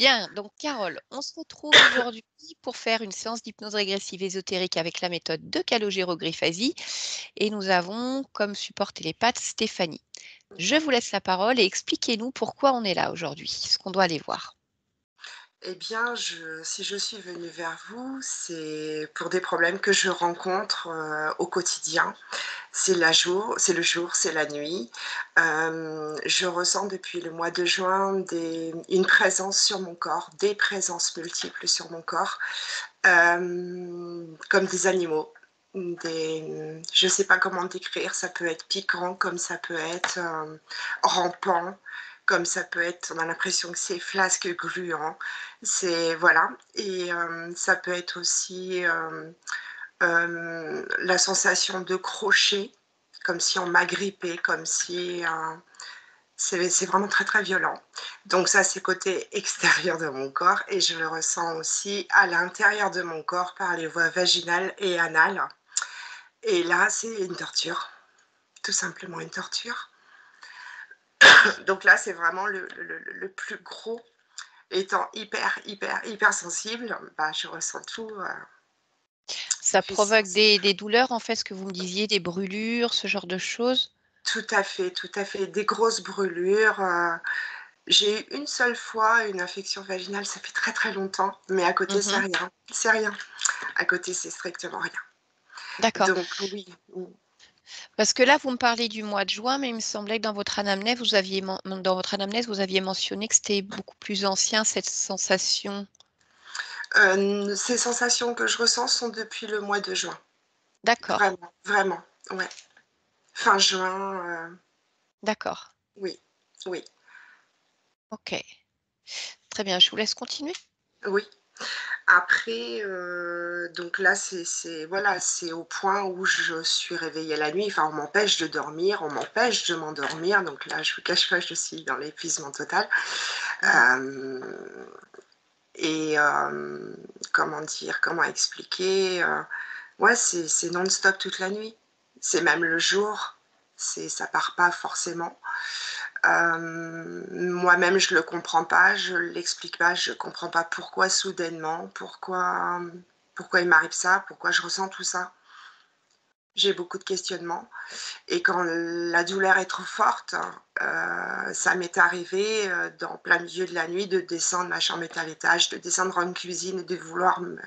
Bien, donc Carole, on se retrouve aujourd'hui pour faire une séance d'hypnose régressive ésotérique avec la méthode de Calogero-Griffasi et nous avons comme support télépathe Stéphanie. Je vous laisse la parole et expliquez-nous pourquoi on est là aujourd'hui, ce qu'on doit aller voir. Eh bien, si je suis venue vers vous, c'est pour des problèmes que je rencontre, au quotidien. C'est le jour, c'est la nuit. Je ressens depuis le mois de juin une présence sur mon corps, des présences multiples sur mon corps, comme des animaux, je ne sais pas comment décrire, ça peut être piquant, comme ça peut être, rampant, comme ça peut être on a l'impression que c'est flasque gluant. C'est voilà et ça peut être aussi, la sensation de crochet, comme si on m'agrippait, comme si, c'est vraiment très, très violent. Donc ça, c'est côté extérieur de mon corps et je le ressens aussi à l'intérieur de mon corps par les voies vaginales et anales et là, c'est une torture, tout simplement une torture. Donc là, c'est vraiment le plus gros. Étant hyper, hyper, hyper sensible, bah, je ressens tout, Ça provoque puissance. des douleurs, en fait, ce que vous me disiez, des brûlures, ce genre de choses? Tout à fait, tout à fait. Des grosses brûlures, j'ai eu une seule fois une infection vaginale, ça fait très, très longtemps, mais à côté, c'est Mhm. rien, c'est rien. À côté, c'est strictement rien. D'accord. Donc oui, mmh, Parce que là, vous me parlez du mois de juin, mais il me semblait que dans votre anamnèse, vous aviez mentionné que c'était beaucoup plus ancien, cette sensation. ces sensations que je ressens sont depuis le mois de juin. D'accord, Vraiment, vraiment, ouais. Fin juin, d'accord. oui, oui, OK. Très bien, je vous laisse continuer. oui. Après, donc là, c'est voilà, c'est au point où je suis réveillée la nuit, enfin, on m'empêche de dormir, on m'empêche de m'endormir, donc là, je vous cache pas, je suis dans l'épuisement total. Mmh. Hem et comment dire? Comment expliquer? Ouais, c'est non-stop toute la nuit. C'est même le jour, ça part pas forcément. Moi-même, je le comprends pas, je l'explique pas, je comprends pas pourquoi soudainement, pourquoi il m'arrive ça, pourquoi je ressens tout ça. J'ai beaucoup de questionnements et quand la douleur est trop forte, ça m'est arrivé, dans plein milieu de la nuit de descendre ma chambre est à l'étage, de descendre en cuisine et de vouloir me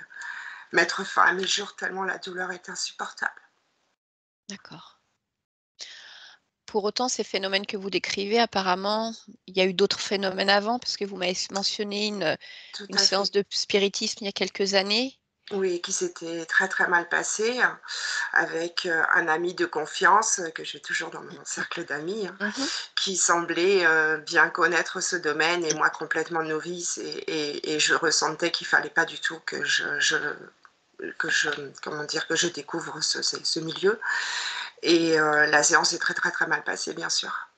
mettre fin à mes jours tellement la douleur est insupportable. D'accord. Pour autant, ces phénomènes que vous décrivez, apparemment, il y a eu d'autres phénomènes avant? Parce que vous m'avez mentionné Tout une à séance fait. de spiritisme il y a quelques années. Oui, qui s'était très, très mal passé, avec, un ami de confiance, que j'ai toujours dans mon cercle d'amis, hein, Mmh. qui semblait, bien connaître ce domaine et moi complètement novice et je ressentais qu'il fallait pas du tout que je comment dire? Que je découvre ce milieu et la séance est très, très, très mal passée, bien sûr,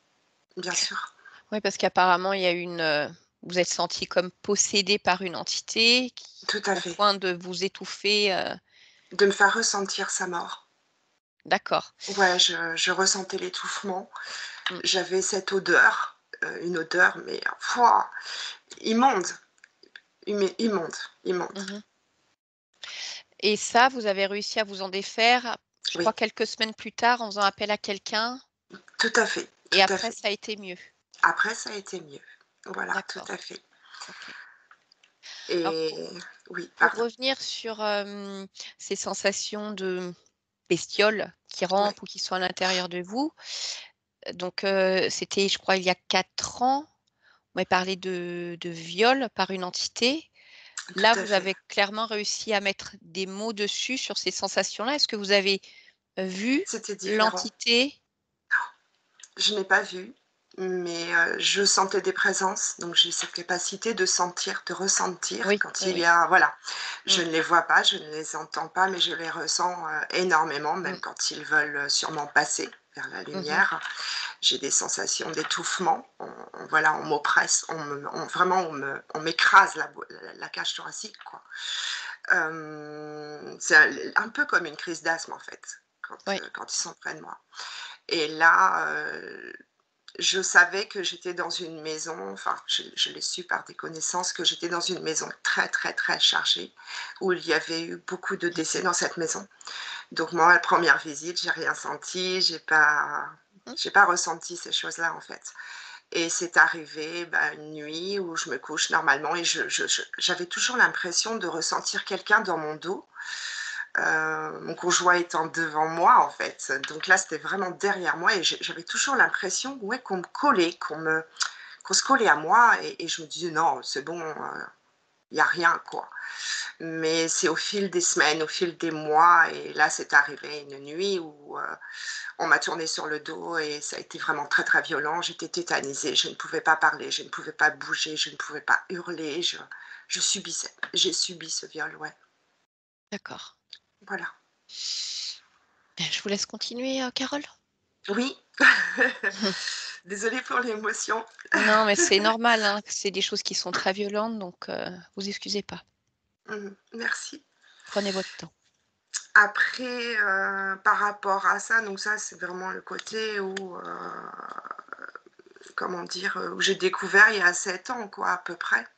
bien sûr. Oui, parce qu'apparemment, il y a vous êtes senti comme possédé par une entité Tout à au fait. point de vous étouffer, De me faire ressentir sa mort. d'accord. Ouais, je ressentais l'étouffement. Mmh. J'avais cette odeur, une odeur mais pouah, immonde, immonde, immonde. Mmh. Et ça, vous avez réussi à vous en défaire, je Oui, crois quelques semaines plus tard en faisant appel à quelqu'un tout à fait, et tout à après fait. ça a été mieux? Après ça a été mieux. Voilà, tout D'accord, à fait OK. Alors et oui, pour pardon. revenir sur, ces sensations de bestioles qui Ouais, rampent ou qui sont à l'intérieur de vous, donc c'était je crois il y a 4 ans, vous m'avez parlé de viol par une entité. tout Là, à vous fait. avez clairement réussi à mettre des mots dessus sur ces sensations-là. Est-ce que vous avez vu C'était différent. l'entité? Je n'ai pas vu, mais je sentais des présences, donc j'ai cette capacité de sentir, de ressentir Oui, quand oui, il y oui. a voilà. Je Mmh, ne les vois pas, je ne les entends pas, mais je les ressens, énormément, même mmh, quand ils veulent, sûrement passer vers la mmh. lumière. J'ai des sensations d'étouffement, voilà, on m'oppresse, vraiment on m'écrase la cage thoracique, quoi. C'est un peu comme une crise d'asthme, en fait, Oui, quand ils sont près de moi et là, je savais que j'étais dans une maison, enfin, je l'ai su par des connaissances, que j'étais dans une maison très, très, très chargée, où il y avait eu beaucoup de décès dans cette maison. Donc moi, la première visite, j'ai rien senti, Mmh. j'ai pas ressenti ces choses-là, en fait. Et c'est arrivé, bah, une nuit où je me couche normalement et j'avais toujours l'impression de ressentir quelqu'un dans mon dos, mon conjoint étant devant moi, en fait. Donc là, c'était vraiment derrière moi et j'avais toujours l'impression, ouais, qu'on me collait, qu'on se collait à moi et je me disais: «Non, c'est bon, il y a rien, quoi». Mais c'est au fil des semaines, au fil des mois et là, c'est arrivé une nuit où, on m'a tourné sur le dos et ça a été vraiment très, très violent. J'étais tétanisée, je ne pouvais pas parler, je ne pouvais pas bouger, je ne pouvais pas hurler, je subissais. J'ai subi ce viol, ouais, D'accord. voilà. Je vous laisse continuer, Carole? Oui. Désolée pour l'émotion. Non, mais c'est normal, hein, c'est des choses qui sont très violentes, donc vous excusez pas. Merci. Prenez votre temps. Après, par rapport à ça, donc ça, c'est vraiment le côté où, comment dire? Où j'ai découvert il y a 7 ans, quoi, à peu près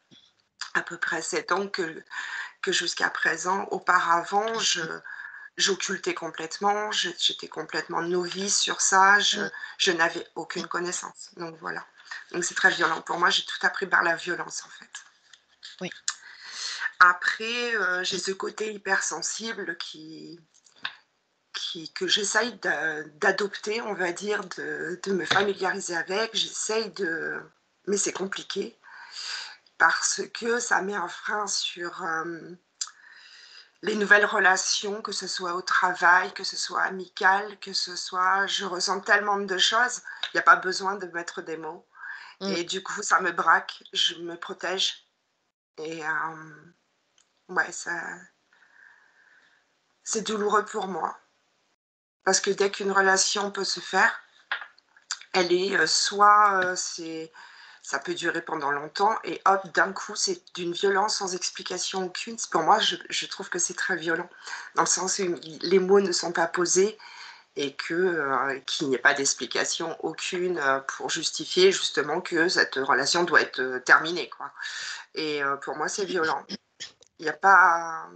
7 ans que jusqu'à présent, auparavant, j'occultais complètement, j'étais complètement novice sur ça, Mmh. je n'avais aucune connaissance, donc voilà. Donc c'est très violent pour moi, j'ai tout appris par la violence, en fait. Oui. Après, j'ai ce côté hypersensible que j'essaye d'adopter, on va dire, de me familiariser avec. J'essaye de mais c'est compliqué parce que ça met un frein sur, les nouvelles relations, que ce soit au travail, que ce soit amical, que ce soit je ressens tellement de choses, il y a pas besoin de mettre des mots Mmh. et du coup, ça me braque, je me protège et ouais, ça c'est douloureux pour moi parce que dès qu'une relation peut se faire, elle est, soit, ça peut durer pendant longtemps et hop, d'un coup, c'est d'une violence sans explication aucune. Pour moi, je trouve que c'est très violent, dans le sens où les mots ne sont pas posés et qu'il n'y ait pas d'explication aucune, pour justifier justement que cette relation doit être, terminée, quoi et pour moi, c'est violent. Il y a pas,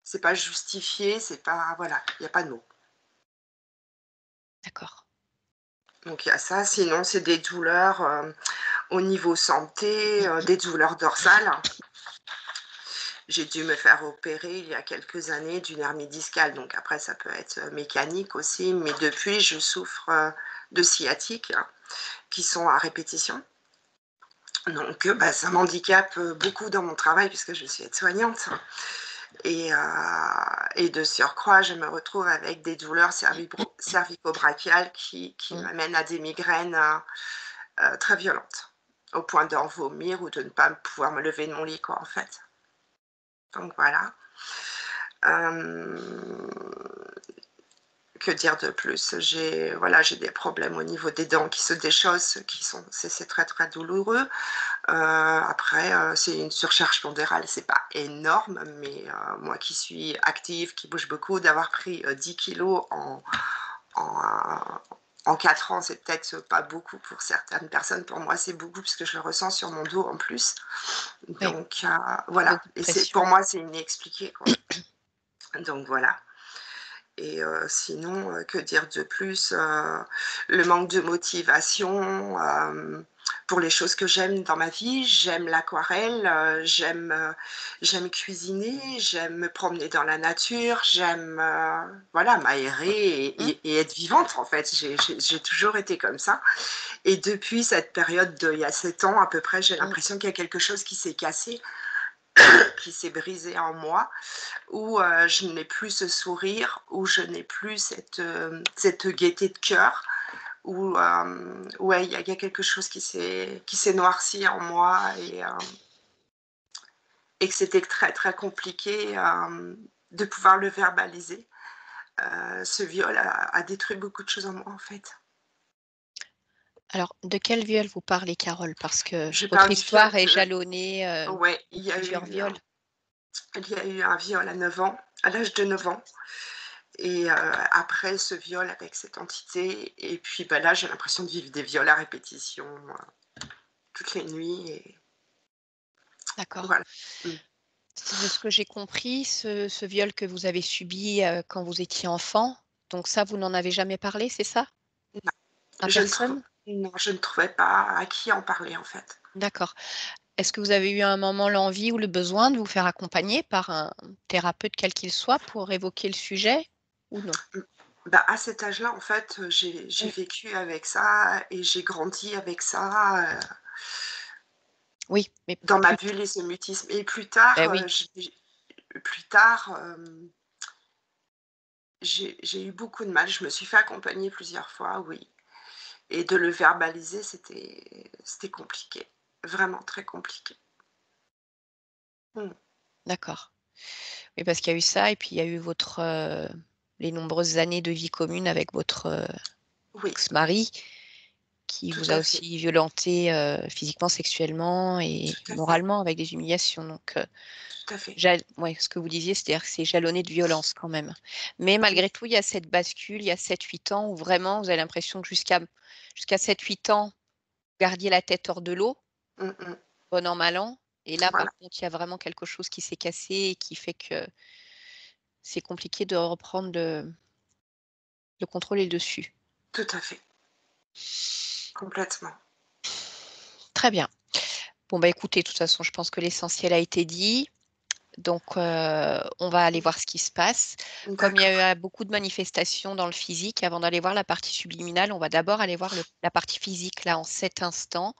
c'est pas justifié, c'est pas voilà, il y a pas de mots. D'accord. Donc il y a ça, sinon c'est des douleurs, au niveau santé, des douleurs dorsales. J'ai dû me faire opérer il y a quelques années d'une hernie discale, donc après ça peut être, mécanique aussi, mais depuis je souffre, de sciatique hein, qui sont à répétition. Donc bah, ça m'handicape, beaucoup dans mon travail puisque je suis aide-soignante et de surcroît, je me retrouve avec des douleurs cervico-brachiales qui Mmh. m'amènent à des migraines, très violentes, au point d'en vomir ou de ne pas pouvoir me lever de mon lit quoi, en fait. Donc voilà. Hem, que dire de plus? J'ai des problèmes au niveau des dents qui se déchaussent, qui sont c'est très, très douloureux. Après, c'est une surcharge pondérale, c'est pas énorme, mais moi qui suis active, qui bouge beaucoup, d'avoir pris, 10 kilogrammes en en 4 ans, c'est peut-être pas beaucoup pour certaines personnes. Pour moi, c'est beaucoup puisque je le ressens sur mon dos en plus. Oui, Donc voilà beaucoup de et c'est pression. pour moi, c'est inexpliqué, quoi. Donc voilà. Et sinon, que dire de plus? Le manque de motivation, pour les choses que j'aime dans ma vie. J'aime l'aquarelle, j'aime cuisiner, j'aime me promener dans la nature, j'aime, voilà, m'aérer Mmh. et être vivante, en fait. J'ai toujours été comme ça et depuis cette période d'il y a 7 ans à peu près, j'ai Mmh. l'impression qu'il y a quelque chose qui s'est cassé, qui s'est brisé en moi où, je n'ai plus ce sourire, où je n'ai plus cette gaieté de cœur, où, ouais, il y a quelque chose qui s'est noirci en moi et que c'était très, très compliqué, de pouvoir le verbaliser. Ce viol a détruit beaucoup de choses en moi, en fait. Alors, de quel viol vous parlez, Carole? Parce que Je votre parle du viol histoire est de jalonnée, ouais, de plusieurs viols. il y a eu un viol à 9 ans, à l'âge de 9 ans Et après ce viol avec cette entité et puis, bah, là, j'ai l'impression de vivre des viols à répétition, toutes les nuits et D'accord. voilà. Mmh. De ce que j'ai compris, ce viol que vous avez subi, quand vous étiez enfant, donc ça, vous n'en avez jamais parlé, c'est ça? Non, À personne? je ne trouvais pas à qui en parler, en fait. D'accord. Est-ce que vous avez eu à un moment l'envie ou le besoin de vous faire accompagner par un thérapeute quel qu'il soit pour évoquer le sujet ou non? Mmh. Bah, à cet âge-là, en fait, j'ai Mmh. vécu avec ça et j'ai grandi avec ça, Oui, mais dans ma plus t bulle et ce mutisme et plus tard, oui, plus tard, j'ai eu beaucoup de mal. Je me suis fait accompagner plusieurs fois, oui, et de le verbaliser, c'était compliqué, vraiment très compliqué. Mmh. d'accord. Oui, parce qu'il y a eu ça et puis il y a eu les nombreuses années de vie commune avec votre, Oui, ex-mari qui tout vous a à fait, aussi violenté, physiquement, sexuellement et tout à fait, moralement avec des humiliations donc tout à fait. ouais, ce que vous disiez, c'est-à-dire que c'est jalonné de violence quand même. Mais Oui. malgré tout, il y a cette bascule, il y a 7-8 ans où vraiment vous avez l'impression que jusqu'à 7-8 ans, vous gardiez la tête hors de l'eau, Mmh mh. bon an, mal an et là, par Voilà, contre, il y a vraiment quelque chose qui s'est cassé et qui fait que c'est compliqué de reprendre le contrôle et le dessus. tout à fait, complètement. Très bien. Bon, bah, écoutez, de toute façon, je pense que l'essentiel a été dit. Donc, on va aller voir ce qui se passe. Comme il y D'accord, a eu beaucoup de manifestations dans le physique, avant d'aller voir la partie subliminale, on va d'abord aller voir la partie physique, là, en cet instant,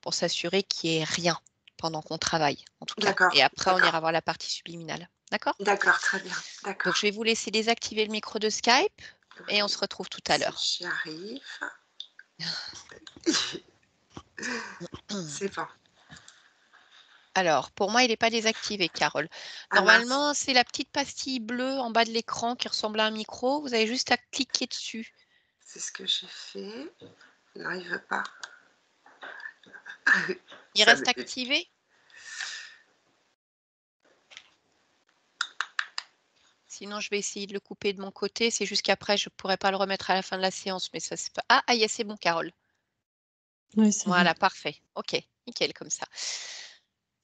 pour s'assurer qu'il y ait rien pendant qu'on travaille, en tout cas. Et d'accord, après, on d'accord, ira voir la partie subliminale. D'accord? d'accord, très bien, Donc, je d'accord. vais vous laisser désactiver le micro de Skype et on se Oui, retrouve tout à si l'heure. j'y arrive. C'est bon. Alors, pour moi, il n'est pas désactivé, Carole. Ah mince, Normalement, c'est la petite pastille bleue en bas de l'écran qui ressemble à un micro. Vous avez juste à cliquer dessus. c'est ce que j'ai fait. Non, il veut pas. Il Ça reste me fait activé. Sinon, je vais essayer de le couper de mon côté. C'est juste qu'après, je ne pourrai pas le remettre à la fin de la séance. Mais ça, c'est pas. Ah, aïe, c'est bon, Carole. Oui, ça va. Voilà, parfait. OK, nickel comme ça.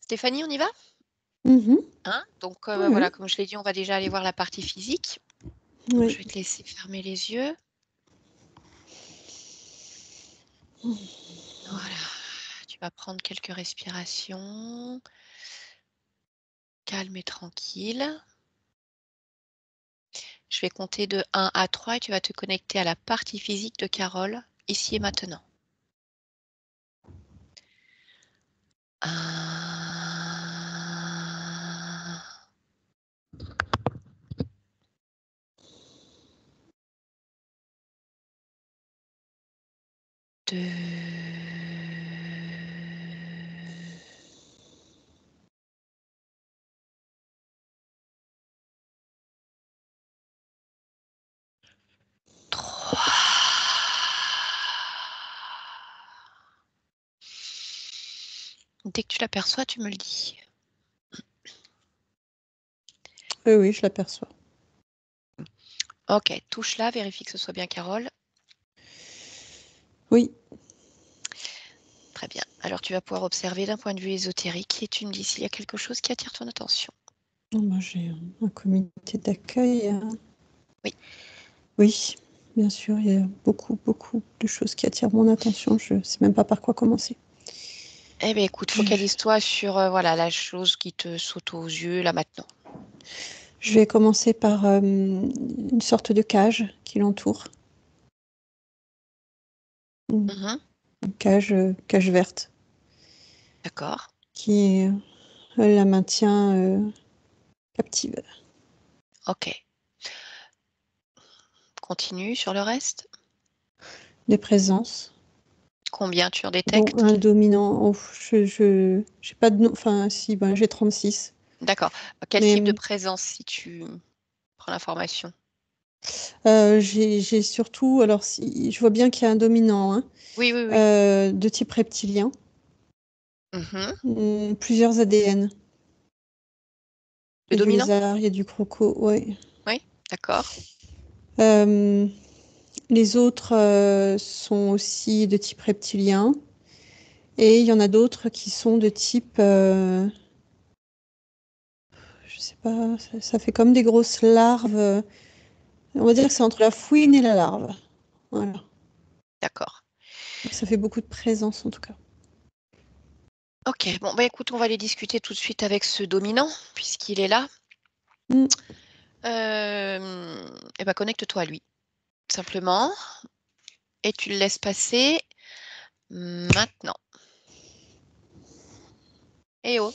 Stéphanie, on y va? Mmh. Hein? Donc, Oui, voilà, oui. comme je l'ai dit, on va déjà aller voir la partie physique. Je Oui. vais te laisser fermer les yeux. Voilà. Tu vas prendre quelques respirations. Calme et tranquille. Je vais compter de 1 à 3 et tu vas te connecter à la partie physique de Carole, ici et maintenant. 1, 2, 3. Dès que tu l'aperçois, tu me le dis. Oui, oui, je l'aperçois. OK, touche-la, vérifie que ce soit bien Carole. Oui. Très bien. Alors tu vas pouvoir observer d'un point de vue ésotérique et tu me dis s'il y a quelque chose qui attire ton attention. Moi, j'ai un comité d'accueil, Oui. oui, bien sûr, il y a beaucoup, beaucoup de choses qui attirent mon attention. Je ne sais même pas par quoi commencer. Eh bien écoute, focalise-toi sur voilà, la chose qui te saute aux yeux là maintenant. Je vais commencer par, une sorte de cage qui l'entoure. Une Mhm. cage verte D'accord. qui, la maintient, captive. OK. Continue sur le reste. Des présences, Combien tu en dont détectes? un dominant. Oh, je j'ai pas de nom, enfin si, ben, j'ai 36. D'accord. Quel Mais type de présence si tu prends l'information? j'ai surtout, alors si je vois bien qu'il y a un dominant, hein, Oui, oui, oui. de type reptilien, Mhm. plusieurs ADN. Le Il y a du dominant? lézard, il y a du croco, ouais. Oui, d'accord. Les autres sont aussi de type reptilien. Et il y en a d'autres qui sont de type, je sais pas, ça fait comme des grosses larves. On va dire que c'est entre la fouine et la larve. Voilà. D'accord. Ça fait beaucoup de présence en tout cas. Ok, bon, bah écoute, on va aller discuter tout de suite avec ce dominant, puisqu'il est là. Mm. Et bah connecte-toi à lui, simplement. Et tu le laisses passer maintenant. Eh oh,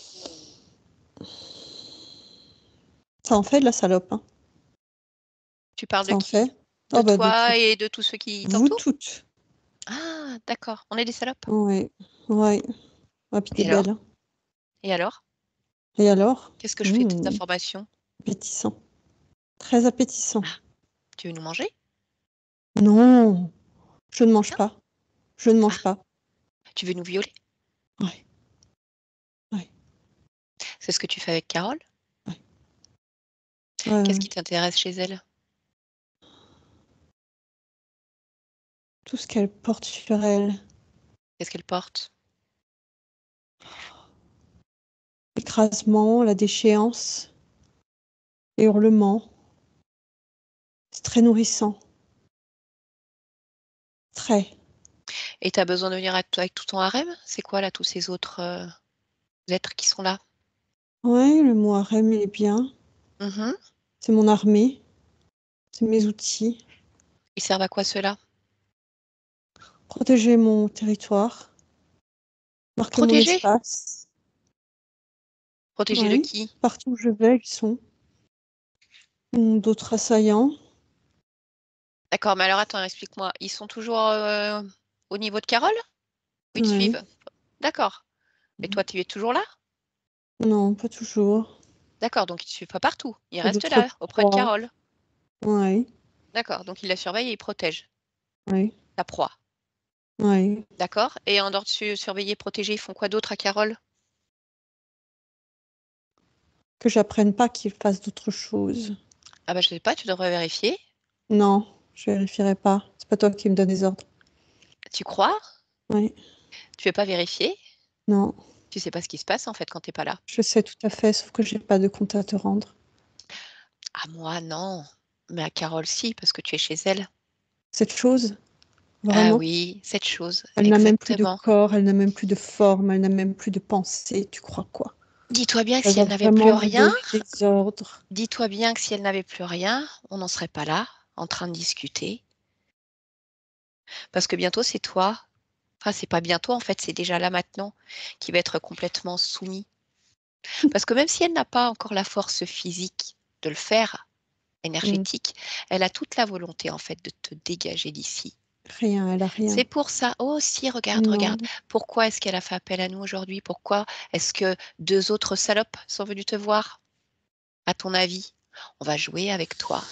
Ça en fait de la salope, hein. tu parles de Ça en qui? fait. De Oh bah de tout. toi et de tous ceux qui Vous t'entourent? toutes. Ah, d'accord, on est des salopes. Ouais. Ouais. Ah, puis Et t'es alors? belle, hein. Et alors? Et alors? Qu'est-ce que je fais de cette information? Appétissant. Très appétissant. Ah, tu veux nous manger? Non, je ne mange Non? pas. Je ne Ah, mange pas. tu veux nous violer? Ouais. Ouais. C'est ce que tu fais avec Carole? Ouais. Ouais, Qu'est-ce ouais. qui t'intéresse chez elle? Tout ce qu'elle porte sur elle. Qu'est-ce qu'elle porte? L'écrasement, la déchéance, les hurlements. C'est très nourrissant. Très. Et tu as besoin de venir avec tout ton harem? C'est quoi là, tous ces autres êtres qui sont là? Ouais, le mot harem, il est bien. Mhm. C'est mon armée. C'est mes outils. Ils servent à quoi ceux-là? Protéger mon territoire. Marquer mon Protéger? espace. Protéger de Oui. qui? Partout où je vais, ils sont. D'autres assaillants. D'accord, mais alors attends, explique-moi. Ils sont toujours au niveau de Carole? Ou ils te Ouais. suivent? D'accord. Et toi, tu es toujours là? Non, pas toujours. D'accord, donc ils ne te suivent pas partout. Ils Il y a restent d'autres là, auprès de proies. Carole. Ouais. D'accord, donc ils la surveillent et ils protègent Ouais. ta proie. Ouais. D'accord. Et en dehors de surveiller et protéger, ils font quoi d'autre à Carole? Que j'apprenne pas qu'ils fassent d'autres choses. Ah bah je sais pas, tu devrais vérifier. Non, je vérifierai pas. C'est pas toi qui me donnes des ordres. Tu crois? Ouais. Tu veux pas vérifier? Non, Tu sais pas ce qui se passe en fait quand t'es pas là. je sais tout à fait, sauf que j'ai pas de compte à te rendre. À moi, non. Mais à Carole, si, parce que tu es chez elle. Cette chose, Ah vraiment, oui, cette chose, elle n'a même plus de exactement. corps, elle n'a même plus de forme, elle n'a même plus de pensée. Tu crois quoi? Dis-toi bien que Elle si va elle n'avait plus vraiment me rien, donner des ordres. dis-toi bien que si elle n'avait plus rien, on n'en serait pas là, en train de discuter. Parce que bientôt, c'est toi. Enfin, c'est pas bientôt, en fait, c'est déjà là maintenant, qui va être complètement soumis. Parce que même si elle n'a pas encore la force physique de le faire, Mm. énergétique, elle a toute la volonté, en fait, de te dégager d'ici. Rien, elle a rien. C'est pour ça. Oh, si, regarde, regarde. Non, Pourquoi est-ce qu'elle a fait appel à nous aujourd'hui? Pourquoi est-ce que deux autres salopes sont venues te voir? À ton avis, on va jouer avec toi.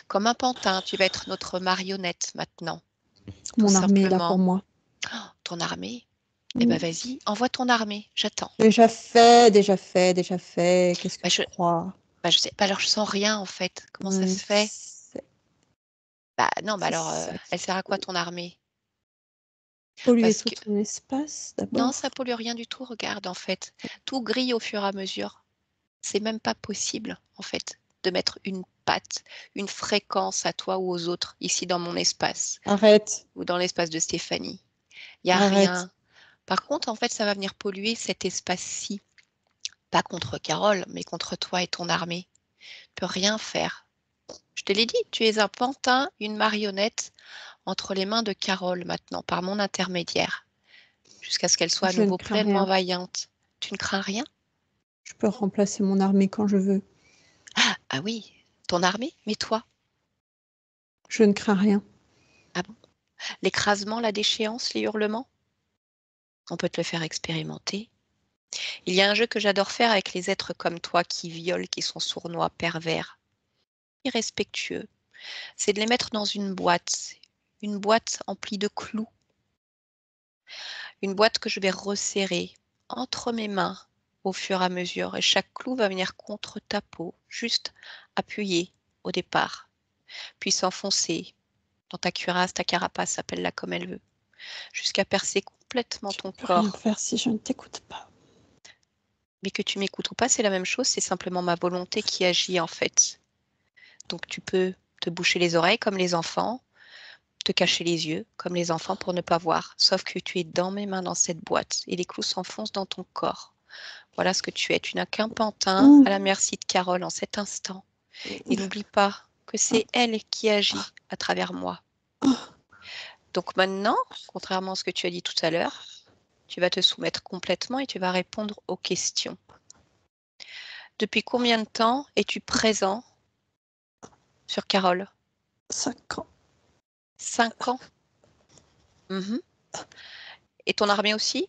Comme un pantin, tu vas être notre marionnette maintenant, tout mon armée est là pour simplement. moi. Ton armée? Eh Mm. ben vas-y, envoie ton armée, j'attends. Déjà fait, déjà fait, déjà fait. Qu'est-ce que Bah, tu je, crois? je sais pas, alors je sens rien en fait. Comment ça Ouais, se fait? Bah non, bah je alors, sais. elle sert à quoi ton armée? Polluer Parce tout que ton espace non, ça d'abord. pollue rien du tout, regarde en fait. Tout grille au fur et à mesure. C'est même pas possible, en fait, de mettre une patte, une fréquence à toi ou aux autres, ici dans mon espace, Arrête, ou dans l'espace de Stéphanie. Il n'y a arrête. rien. Par contre, en fait, ça va venir polluer cet espace-ci. Pas contre Carole, mais contre toi et ton armée. Tu peux rien faire. Je te l'ai dit, tu es un pantin, une marionnette entre les mains de Carole maintenant, par mon intermédiaire, jusqu'à ce qu'elle soit à Je ne nouveau crains pleinement rien. vaillante. Tu ne crains rien? Je peux remplacer mon armée quand je veux. Ah oui, ton armée, mais toi? Je ne crains rien. Ah bon? L'écrasement, la déchéance, les hurlements? On peut te le faire expérimenter. Il y a un jeu que j'adore faire avec les êtres comme toi qui violent, qui sont sournois, pervers, irrespectueux. C'est de les mettre dans une boîte emplie de clous, une boîte que je vais resserrer entre mes mains au fur et à mesure. Et chaque clou va venir contre ta peau, juste appuyé au départ. puis s'enfoncer dans ta cuirasse, ta carapace, appelle-la comme elle veut, jusqu'à percer complètement Je ton ne peux rien corps. faire si je ne t'écoute pas. Mais que tu m'écoutes ou pas, c'est la même chose, c'est simplement ma volonté qui agit en fait. Donc tu peux te boucher les oreilles comme les enfants, te cacher les yeux comme les enfants pour ne pas voir, sauf que tu es dans mes mains dans cette boîte et les clous s'enfoncent dans ton corps. Voilà ce que tu es. Tu n'as qu'un pantin à la merci de Carole en cet instant. Et n'oublie pas que c'est elle qui agit à travers moi. Donc maintenant, contrairement à ce que tu as dit tout à l'heure, tu vas te soumettre complètement et tu vas répondre aux questions. Depuis combien de temps es-tu présent sur Carole? 5 ans. 5 ans. Mhm. Et ton armée aussi?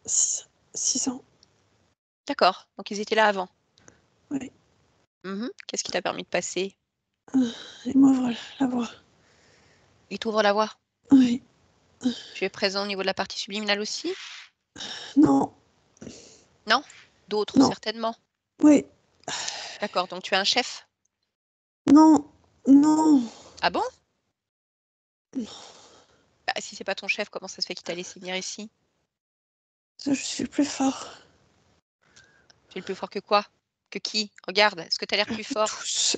6 ans. D'accord. Donc ils étaient là avant. Oui. Mhm. Qu'est-ce qui t'a permis de passer? Il m'ouvre la voie. Il t'ouvre la voie. Oui. Tu es présent au niveau de la partie subliminale aussi? Non. Non? D'autres, Non. certainement. Oui. D'accord. Donc tu as un chef? Non. Non. Ah bon? Bah, si c'est pas ton chef, comment ça se fait qu'il t'a laissé venir ici? Je suis plus fort. Tu es le plus fort que quoi? Que qui? Regarde, est-ce que tu as l'air plus fort? Tous.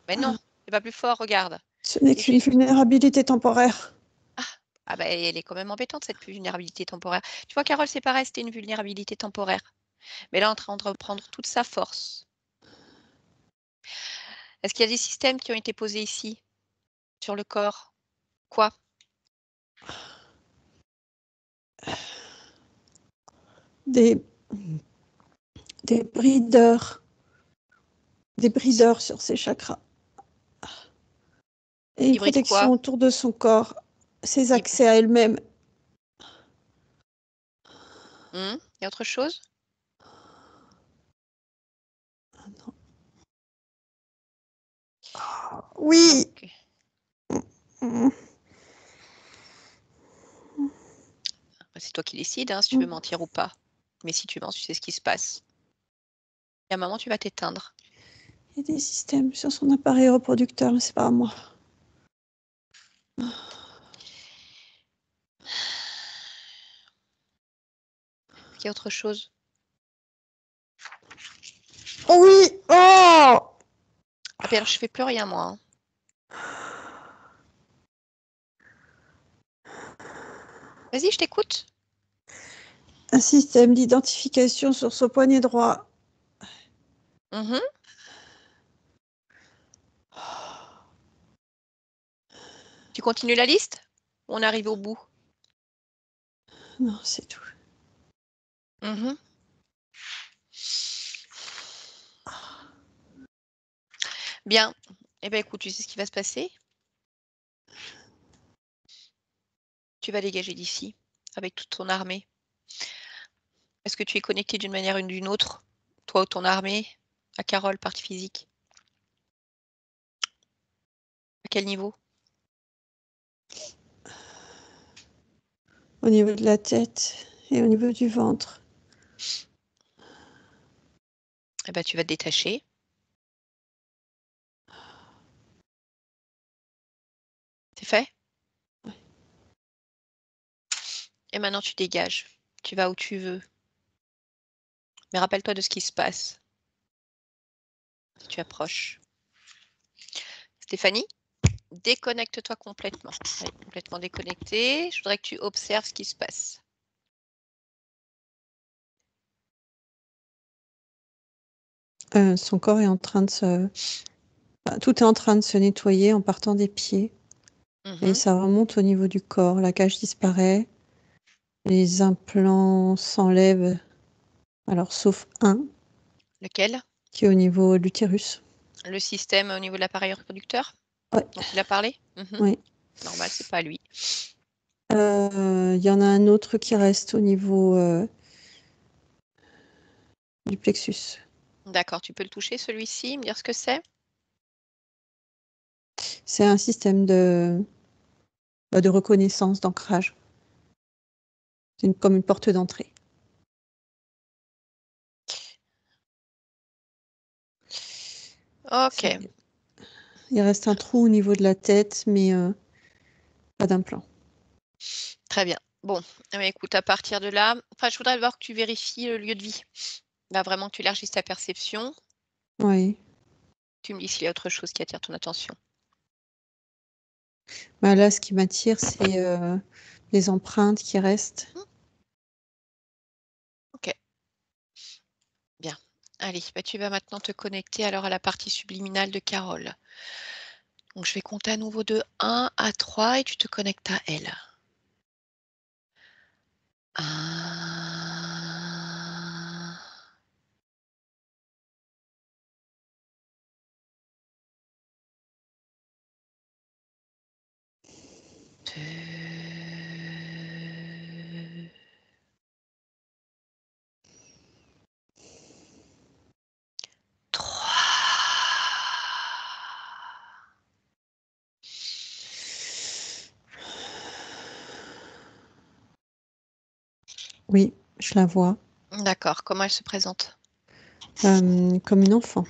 Mais non, t'es pas plus fort, regarde. Ce n'est C'est qu'une juste. vulnérabilité temporaire. Ah bah elle est quand même embêtante cette vulnérabilité temporaire. Tu vois, Carole, c'est pareil, c'était une vulnérabilité temporaire. Mais là, on est en train de reprendre toute sa force. Est-ce qu'il y a des systèmes qui ont été posés ici, sur le corps? Quoi? Des brideurs. Des brideurs sur ses chakras. Et une Hybride quoi? protection autour de son corps. Ses Hyb- accès à elle-même. Il y a autre chose? Oui. Ok. Mm. Bah, c'est toi qui décides hein, si tu veux mentir ou pas. Mais si tu mens, tu sais ce qui se passe. Et à un moment, tu vas t'éteindre. Il y a des systèmes sur son appareil reproducteur, mais c'est pas à moi. Est-ce qu'il y a autre chose? Oh oui. Oh. Ah ben alors, je fais plus rien, moi. Hein. Vas-y, je t'écoute. Un système d'identification sur son poignet droit. Mhm. Tu continues la liste? On arrive au bout. Non, c'est tout. Mhm. Bien. Eh bien, écoute, tu sais ce qui va se passer? Tu vas dégager d'ici avec toute ton armée. Est-ce que tu es connecté d'une manière ou d'une autre, toi ou ton armée, à Carole, partie physique? À quel niveau? Au niveau de la tête et au niveau du ventre. Eh ben, tu vas te détacher. C'est fait? Et maintenant, tu dégages. Tu vas où tu veux. Mais rappelle-toi de ce qui se passe si tu approches. Stéphanie, déconnecte-toi complètement. Elle est complètement déconnectée. Je voudrais que tu observes ce qui se passe. Son corps est en train de se... tout est en train de se nettoyer en partant des pieds. Et Mhm. ça remonte au niveau du corps. La cage disparaît. Les implants s'enlèvent. Alors, sauf un, Lequel? qui est au niveau de l'utérus. Le système au niveau de l'appareil reproducteur Ouais, dont il a parlé? Mhm. ouais. Normal, c'est pas lui. Il y en a un autre qui reste au niveau du plexus. D'accord, tu peux le toucher celui-ci, me dire ce que c'est? C'est un système de reconnaissance, d'ancrage. C'est comme une porte d'entrée. Ok, Il reste un trou au niveau de la tête, mais pas d'implant. très bien. Bon, eh bien, écoute, à partir de là, enfin, je voudrais d'abord que tu vérifies le lieu de vie. Là, vraiment que tu élargisses ta perception. Oui. Tu me dis s'il y a autre chose qui attire ton attention. Bah là, ce qui m'attire, c'est les empreintes qui restent. Ok, bien. Allez, bah, tu vas maintenant te connecter alors à la partie subliminale de Carole. Donc, je vais compter à nouveau de 1 à 3 et tu te connectes à elle. 1, 2, 3. Oui, je la vois. D'accord, comment elle se présente? Comme une enfant,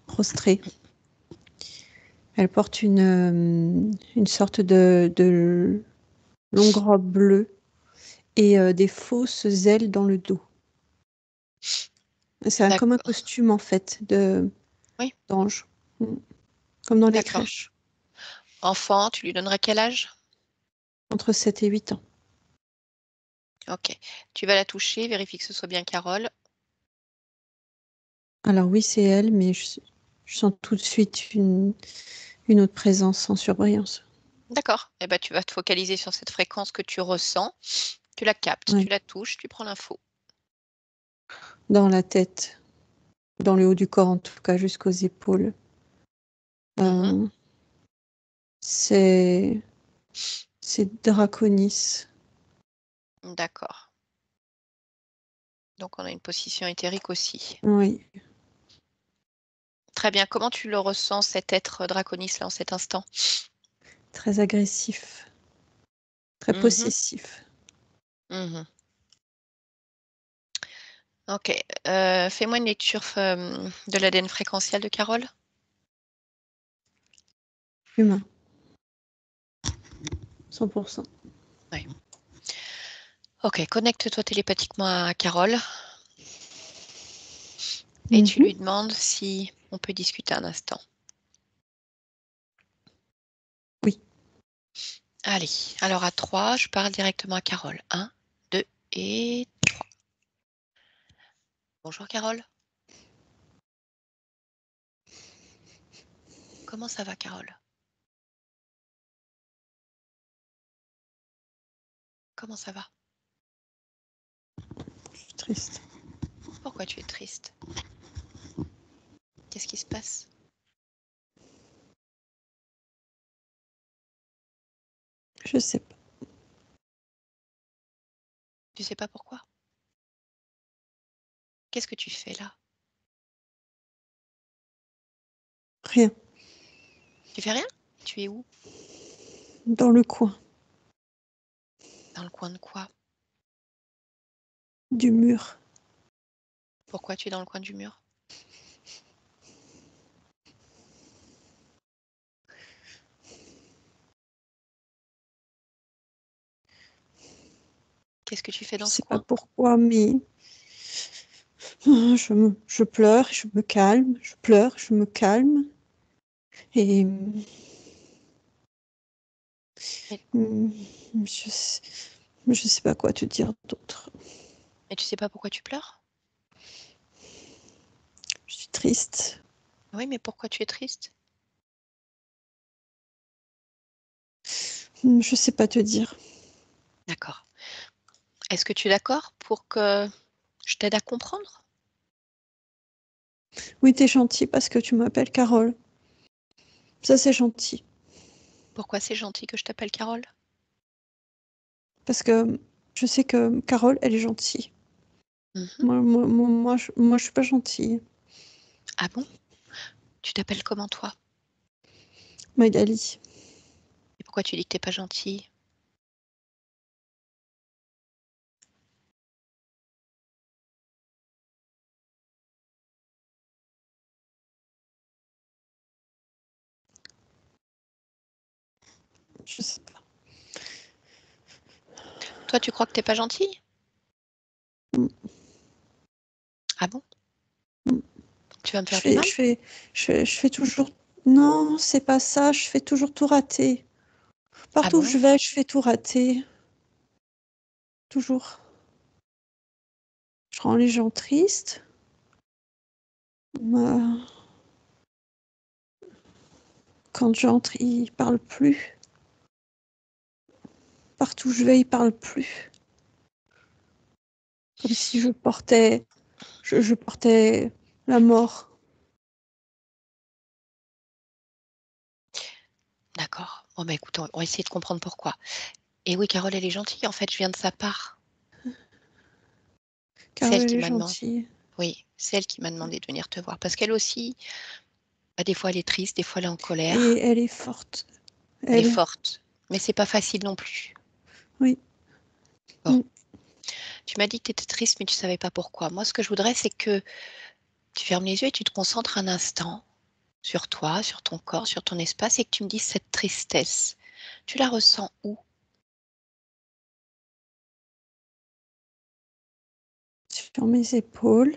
prostrée. Elle porte une sorte de longue robe bleue et des fausses ailes dans le dos. C'est comme un D'accord. costume, en fait, Oui, d'ange. Mm. Comme dans les d'accord. crèches. Enfant, tu lui donnerais quel âge? Entre 7 et 8 ans. Ok. Tu vas la toucher, vérifie que ce soit bien Carole. Alors oui, c'est elle, mais je sens tout de suite une autre présence en surbrillance. D'accord. Eh ben, tu vas te focaliser sur cette fréquence que tu ressens. Tu la captes, tu Ouais. la touches, tu prends l'info. Dans la tête, dans le haut du corps en tout cas, jusqu'aux épaules. Mhm. Euh, c'est Draconis. D'accord. Donc, on a une position éthérique aussi. Oui, Très bien. Comment tu le ressens, cet être draconis là en cet instant? très agressif, très Mhm. possessif. Mhm. Ok. Fais-moi une lecture de l'ADN fréquentiel de Carole. Humain, 100%. Oui. Ok, connecte-toi télépathiquement à Carole et tu lui Mhm. demandes si on peut discuter un instant. Oui, Allez, alors à 3, je parle directement à Carole. 1, 2 et 3. Bonjour Carole. Comment ça va Carole? Comment ça va? je suis triste. Pourquoi tu es triste? Qu'est-ce qui se passe? Je sais pas. Tu sais pas pourquoi? Qu'est-ce que tu fais là? Rien. Tu fais rien? Tu es où? Dans le coin Dans le coin de quoi? du mur. Pourquoi tu es dans le coin du mur? Qu'est-ce que tu fais Je dans ce sais pas coin? pourquoi, mais je pleure, je me calme, je pleure, je me calme. Et Et, mm, je sais, je sais pas quoi te dire d'autre. et tu sais pas pourquoi tu pleures? Je suis triste. Oui, mais pourquoi tu es triste? Je sais pas te dire. D'accord. Est-ce que tu es d'accord pour que je t'aide à comprendre? Oui, t'es gentil parce que tu m'appelles Carole. Ça, c'est gentil. Pourquoi c'est gentil que je t'appelle Carole? Parce que je sais que Carole, elle est gentille. Mhm. Moi, je suis pas gentille. Ah bon? Tu t'appelles comment toi? Magali. Et pourquoi tu dis que t'es pas gentille? Je sais pas. Toi, tu crois que t'es pas gentille? Mm. Ah bon? Mm. Tu vas me Je faire du fais, mal? je fais toujours. Non, c'est pas ça. Je fais toujours tout rater. Ah Partout où bon? je vais, je fais tout rater. Toujours. Je rends les gens tristes. Moi, quand j'entre, ils parlent plus. Partout où je vais, ils parlent plus. Comme si je portais, je portais la mort. D'accord. Bon, bah écoute, on va essayer de comprendre pourquoi. Et oui, Carole, elle est gentille. En fait, je viens de sa part. C'est Car elle elle qui est m'a demandé. gentille. Oui, c'est elle qui m'a demandé de venir te voir. Parce qu'elle aussi, bah, des fois, elle est triste, des fois, elle est en Et colère. elle est forte. Elle est Elle, forte. Mais c'est pas facile non plus. oui. Bon. Mm. Tu m'as dit que tu étais triste, mais tu savais pas pourquoi. Moi, ce que je voudrais, c'est que tu fermes les yeux et tu te concentres un instant sur toi, sur ton corps, sur ton espace et que tu me dises cette tristesse. Tu la ressens où? Sur mes épaules,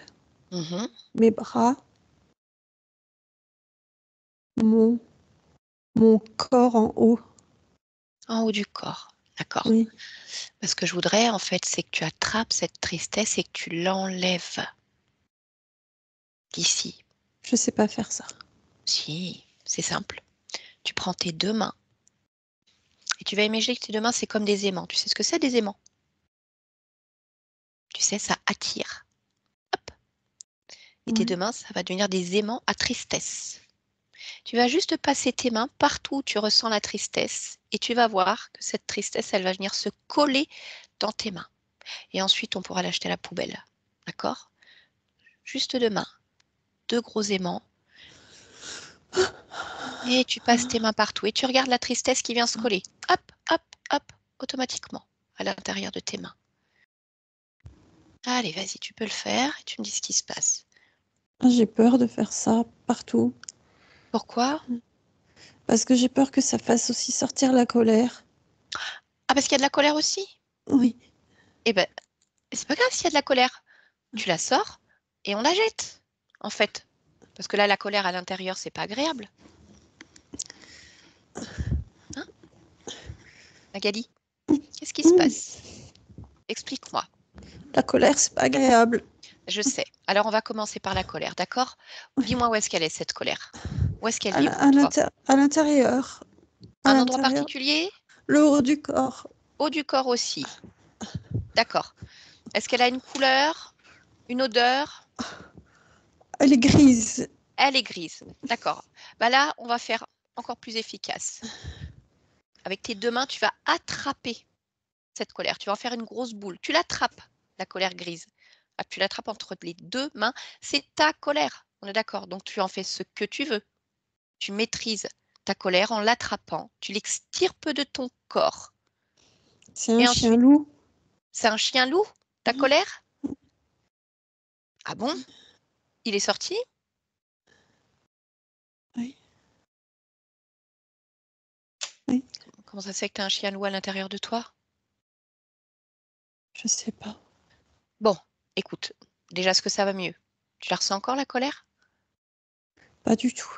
Mhm. mes bras, mon, mon corps en haut. En haut du corps. D'accord. Oui, Ce que je voudrais, en fait, c'est que tu attrapes cette tristesse et que tu l'enlèves d'ici. je sais pas faire ça. Si, c'est simple. Tu prends tes deux mains et tu vas imaginer que tes deux mains, c'est comme des aimants. Tu sais ce que c'est des aimants? Tu sais, ça attire. Hop. Et tes deux Oui. mains, ça va devenir des aimants à tristesse. Tu vas juste passer tes mains partout où tu ressens la tristesse et tu vas voir que cette tristesse, elle va venir se coller dans tes mains. Et ensuite, on pourra l'acheter à la poubelle. D'accord? Juste deux mains, deux gros aimants. Et tu passes tes mains partout et tu regardes la tristesse qui vient se coller. Hop, hop, hop, automatiquement à l'intérieur de tes mains. Allez, vas-y, tu peux le faire et tu me dis ce qui se passe. J'ai peur de faire ça partout. Pourquoi? Parce que j'ai peur que ça fasse aussi sortir la colère. Ah, parce qu'il y a de la colère aussi? Oui. Eh ben, c'est pas grave s'il y a de la colère. Tu la sors et on la jette, en fait. Parce que là, la colère à l'intérieur, c'est pas agréable. Hein, Magali? Qu'est-ce qui se Mm. passe? Explique-moi. La colère, c'est pas agréable. Je sais. Alors, on va commencer par la colère, d'accord? Oui. Dis-moi où est-ce qu'elle est, cette colère? Où est-ce qu'elle vit au fond À de toi? l'intérieur. À Un endroit l'intérieur. particulier? Le haut du corps. Haut du corps aussi. D'accord. Est-ce qu'elle a une couleur? Une odeur? Elle est grise. Elle est grise. D'accord. Bah là, on va faire encore plus efficace. Avec tes deux mains, tu vas attraper cette colère. Tu vas en faire une grosse boule. Tu l'attrapes, la colère grise. Ah, tu l'attrapes entre les deux mains. C'est ta colère. On est d'accord. Donc, tu en fais ce que tu veux. Tu maîtrises ta colère en l'attrapant. Tu l'extirpes de ton corps. C'est un Et chien ensuite, loup. c'est un chien loup, ta colère? Ah bon? Il est sorti? Oui. Oui. Comment ça se fait que tu as un chien loup à l'intérieur de toi? Je sais pas. Bon, écoute, déjà, est-ce que ça va mieux? Tu la ressens encore, la colère? Pas du tout.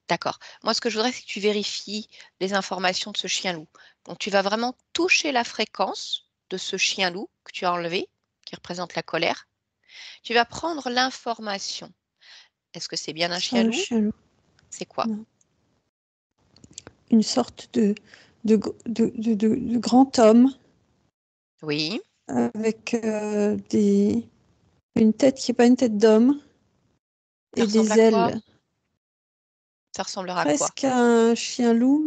D'accord. Moi, ce que je voudrais, c'est que tu vérifies les informations de ce chien loup. Donc, tu vas vraiment toucher la fréquence de ce chien loup que tu as enlevé, qui représente la colère. Tu vas prendre l'information. Est-ce que c'est bien un C'est chien un loup? chien loup. C'est quoi? Non. Une sorte de grand homme Oui, avec une tête qui n'est pas une tête d'homme ça et ressemble des à quoi? ailes. Ça ressemblera à quoi? Presque un chien loup,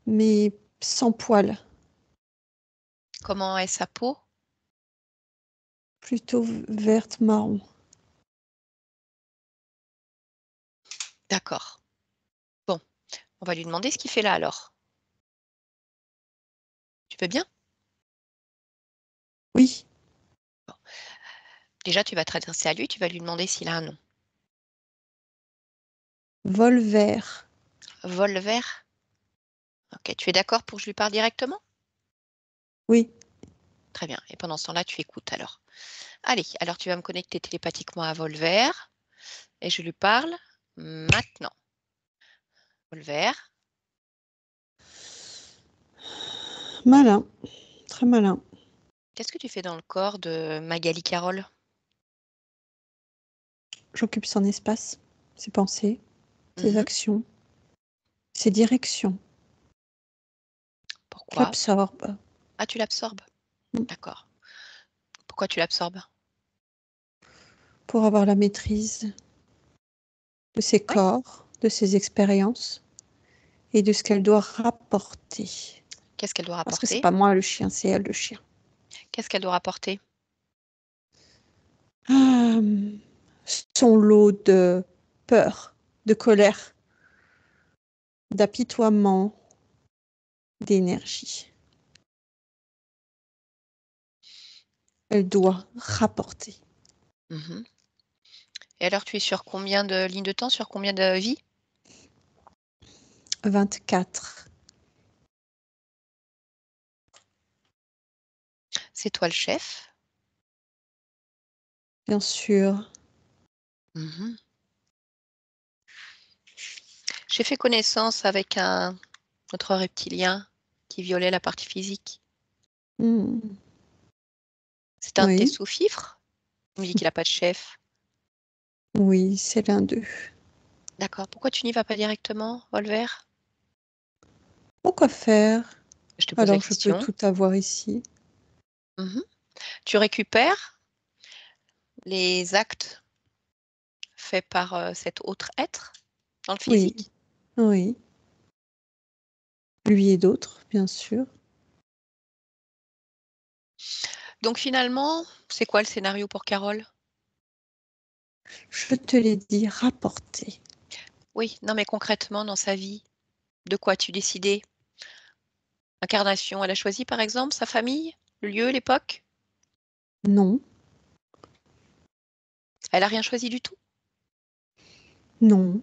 mais sans poils. Comment est sa peau? Plutôt verte marron. D'accord. Bon, on va lui demander ce qu'il fait là alors. Tu veux bien? Oui, Bon. Déjà, tu vas t'adresser à lui, tu vas lui demander s'il a un nom. vol vert. Vol vert? Ok, tu es d'accord pour que je lui parle directement? Oui, Très bien. Et pendant ce temps-là, tu écoutes alors. Allez, alors tu vas me connecter télépathiquement à Volver et je lui parle maintenant. Volver, malin, très malin. qu'est-ce que tu fais dans le corps de Magali Carole? J'occupe son espace, ses pensées, ses Mhm. actions, ses directions. Pourquoi? J'absorbe. Ah, tu l'absorbes. Mm. D'accord. Pourquoi tu l'absorbes? Pour avoir la maîtrise de ses Oui. corps, de ses expériences et de ce qu'elle doit rapporter. Qu'est-ce qu'elle doit Parce que c'est rapporter? pas moi le chien, c'est elle le chien. Qu'est-ce qu'elle doit rapporter? Ah, son lot de peur, de colère, d'apitoiement, d'énergie. Elle doit rapporter. Mhm. Et alors, tu es sur combien de lignes de temps, sur combien de vies? 24. C'est toi le chef? Bien sûr. Mhm. J'ai fait connaissance avec un autre reptilien qui violait la partie physique. Hmm. C'est un de tes Oui, sous-fifres? On me dit qu'il n'a pas de chef. oui, c'est l'un d'eux. D'accord. Pourquoi tu n'y vas pas directement, Volver? Pourquoi faire? Je te pose la Alors je peux question. tout avoir ici. Mhm. Tu récupères les actes faits par cet autre être dans le Oui, physique? oui. Lui et d'autres, bien sûr. Donc finalement, c'est quoi le scénario pour Carole? Je te l'ai dit, rapporter. Oui, non mais concrètement dans sa vie, de quoi as-tu décidé? Incarnation, elle a choisi par exemple sa famille, le lieu, l'époque? Non, Elle a rien choisi du tout? non.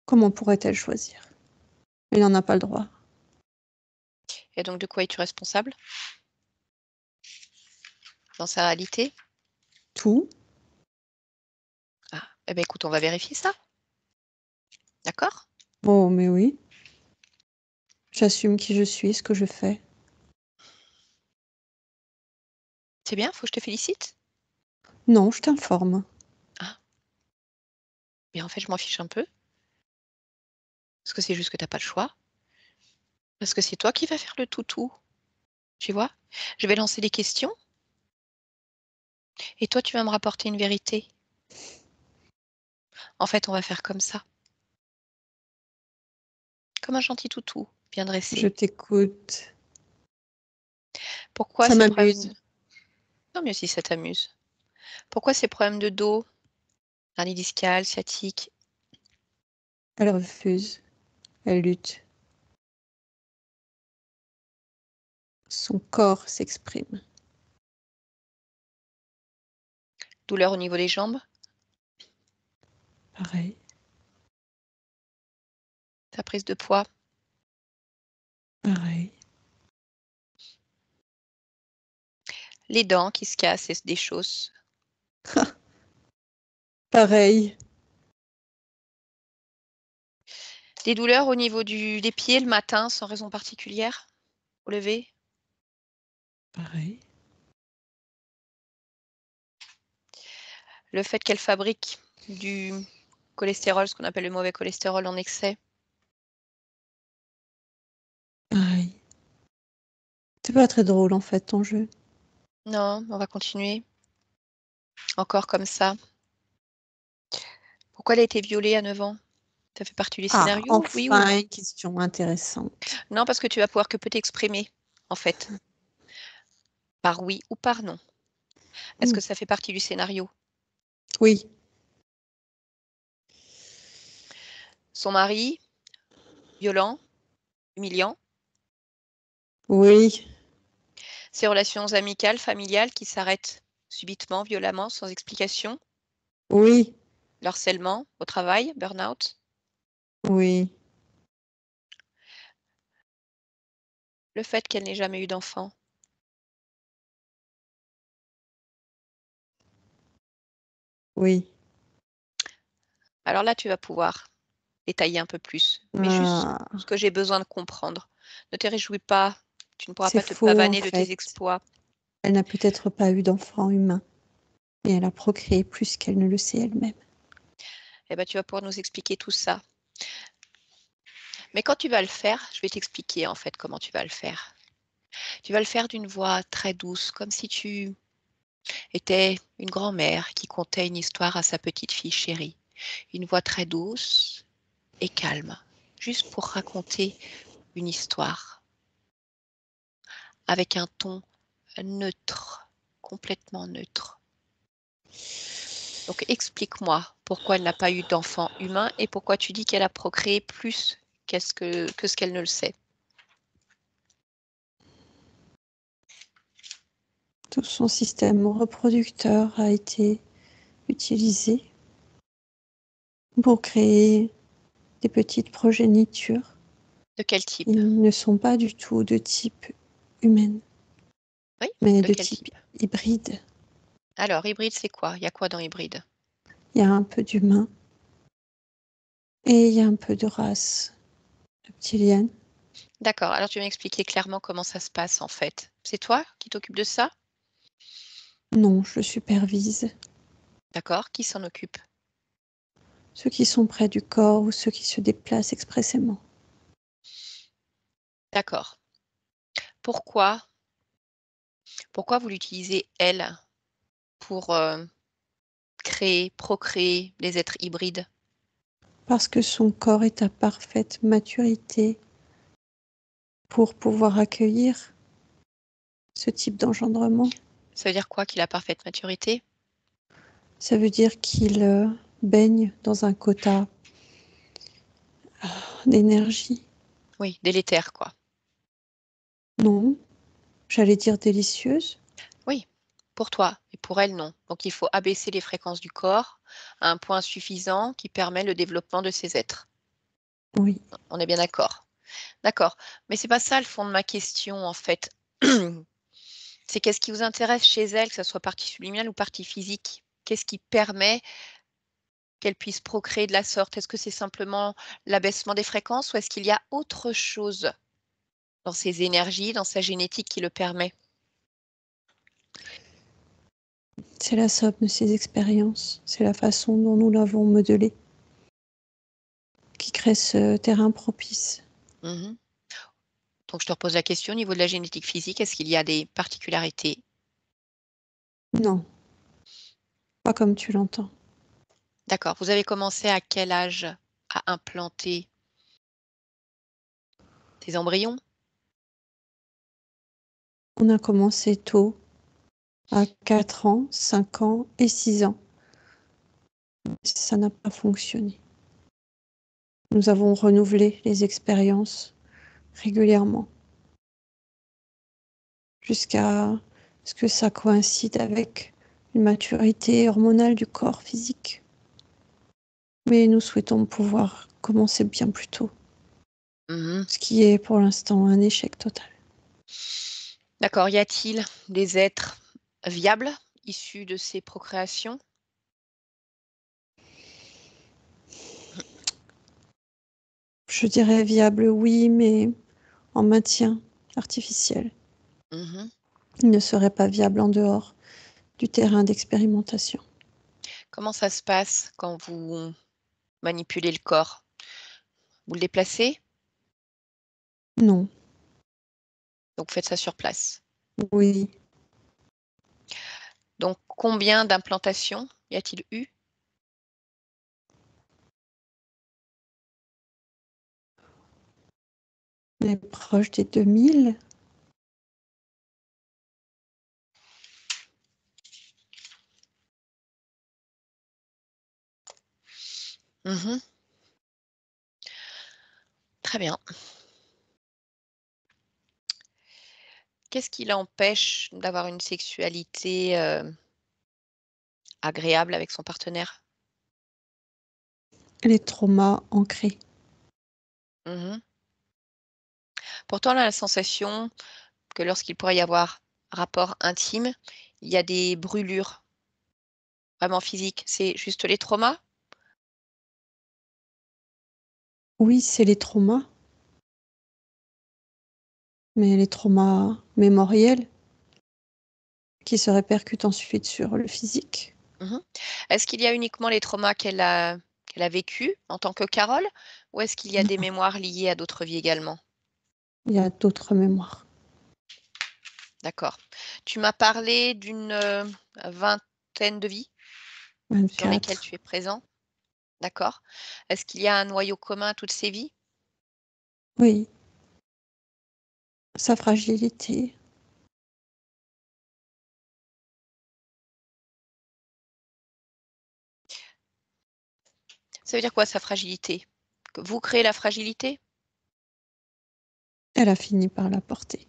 Comment pourrait-elle choisir? Elle n'en a pas le droit. Et donc de quoi es-tu responsable dans sa réalité? Tout? Ah, eh ben écoute, on va vérifier ça, d'accord? Oh, mais oui. J'assume qui je suis, ce que je fais. C'est bien, faut que je te félicite? Non, je t'informe. Ah, mais en fait, je m'en fiche un peu, parce que c'est juste que t'as pas le choix, parce que c'est toi qui vas faire le toutou, tu vois? Je vais lancer des questions, et toi, tu vas me rapporter une vérité. En fait, on va faire comme ça, comme un gentil toutou, bien Je dressé. t'écoute. Pourquoi Ça ces problèmes de... m'amuse. Non, mais aussi ça t'amuse. Pourquoi ces problèmes de dos, hernie discale, sciatique? Elle refuse. Elle lutte. Son corps s'exprime. Douleur au niveau des jambes? Pareil. Ta prise de poids? Pareil. Les dents qui se cassent et se déchaussent? Pareil. Des douleurs au niveau des pieds le matin sans raison particulière? Au lever? Pareil. Le fait qu'elle fabrique du cholestérol, ce qu'on appelle le mauvais cholestérol en excès? Pareil. C'est pas très drôle en fait ton jeu. Non, on va continuer. Encore comme ça. Pourquoi elle a été violée à 9 ans? Ça fait partie du Ah, scénario, oui ou enfin non? une question intéressante. Non, parce que tu vas pouvoir que peu t'exprimer, en fait. Par oui ou par non. Est-ce Hmm. que ça fait partie du scénario? Oui, Son mari, violent, humiliant. oui, Ses relations amicales, familiales qui s'arrêtent subitement, violemment, sans explication. oui, Le harcèlement au travail, burn-out. oui. le fait qu'elle n'ait jamais eu d'enfant? Oui. Alors là, tu vas pouvoir détailler un peu plus, mais juste ce Ah, que j'ai besoin de comprendre. Ne te réjouis pas, tu ne pourras c'est pas te faux en pavaner de tes fait. exploits. Elle n'a peut-être pas eu d'enfant humain et elle a procréé plus qu'elle ne le sait elle-même. Eh ben, tu vas pouvoir nous expliquer tout ça. Mais quand tu vas le faire, je vais t'expliquer en fait comment tu vas le faire. Tu vas le faire d'une voix très douce, comme si tu étais une grand-mère qui contait une histoire à sa petite fille chérie. Une voix très douce et calme, juste pour raconter une histoire, avec un ton neutre, complètement neutre. Donc explique-moi pourquoi elle n'a pas eu d'enfant humain et pourquoi tu dis qu'elle a procréé plus que ce qu'elle ne le sait. Tout son système reproducteur a été utilisé pour créer des petites progénitures De quel qui type? ne sont pas du tout de type humaine, Oui, mais de de quel type type? hybride. Alors, hybride, c'est quoi? Il y a quoi dans hybride? Il y a un peu d'humain et il y a un peu de race reptilienne. D'accord, alors tu vas m'expliquer clairement comment ça se passe en fait. C'est toi qui t'occupes de ça? Non, je supervise D'accord, qui s'en occupe? ceux qui sont près du corps ou ceux qui se déplacent expressément. D'accord. Pourquoi pourquoi vous l'utilisez elle pour, créer, procréer les êtres hybrides? Parce que son corps est à parfaite maturité pour pouvoir accueillir ce type d'engendrement. Ça veut dire quoi qu'il a parfaite maturité? Ça veut dire qu'il baigne dans un quota d'énergie. Oui, délétère quoi. Non, j'allais dire délicieuse. Oui, pour toi et pour elle non. Donc il faut abaisser les fréquences du corps à un point suffisant qui permet le développement de ces êtres. Oui, On est bien d'accord? D'accord, mais c'est pas ça le fond de ma question en fait. C'est qu'est-ce qui vous intéresse chez elle, que ça soit partie subliminale ou partie physique? Qu'est-ce qui permet qu'elle puisse procréer de la sorte? Est-ce que c'est simplement l'abaissement des fréquences ou est-ce qu'il y a autre chose dans ses énergies, dans sa génétique qui le permet? c'est la somme de ses expériences. C'est la façon dont nous l'avons modelé qui crée ce terrain propice. Mmh. Donc je te repose la question au niveau de la génétique physique, est-ce qu'il y a des particularités? Non, pas comme tu l'entends. D'accord, vous avez commencé à quel âge à implanter ces embryons? On a commencé tôt, à 4 ans, 5 ans et 6 ans. Ça n'a pas fonctionné. Nous avons renouvelé les expériences régulièrement jusqu'à ce que ça coïncide avec une maturité hormonale du corps physique. Mais nous souhaitons pouvoir commencer bien plus tôt, Mmh. ce qui est pour l'instant un échec total. D'accord, y a-t-il des êtres viables issus de ces procréations? Je dirais viable, oui, mais en maintien artificiel. Mmh. Il ne serait pas viable en dehors du terrain d'expérimentation. Comment ça se passe quand vous manipulez le corps? Vous le déplacez? Non, Donc vous faites ça sur place. oui, Donc combien d'implantations y a-t-il eu? on est proche des 2000. Mmh. Très bien. Qu'est-ce qui l'empêche d'avoir une sexualité, agréable avec son partenaire? Les traumas ancrés. Mmh. Pourtant, on a la sensation que lorsqu'il pourrait y avoir rapport intime, il y a des brûlures vraiment physiques. C'est juste les traumas? Oui, c'est les traumas, mais les traumas mémoriels qui se répercutent ensuite sur le physique. Mmh. Est-ce qu'il y a uniquement les traumas qu'elle a vécus en tant que Carole? Ou est-ce qu'il y a des Non, mémoires liées à d'autres vies également? il y a d'autres mémoires. D'accord. Tu m'as parlé d'une, vingtaine de vies sur lesquelles 24. tu es présent? D'accord. Est-ce qu'il y a un noyau commun à toutes ces vies? Oui, sa fragilité. Ça veut dire quoi sa fragilité? Que vous créez la fragilité? Elle a fini par la porter.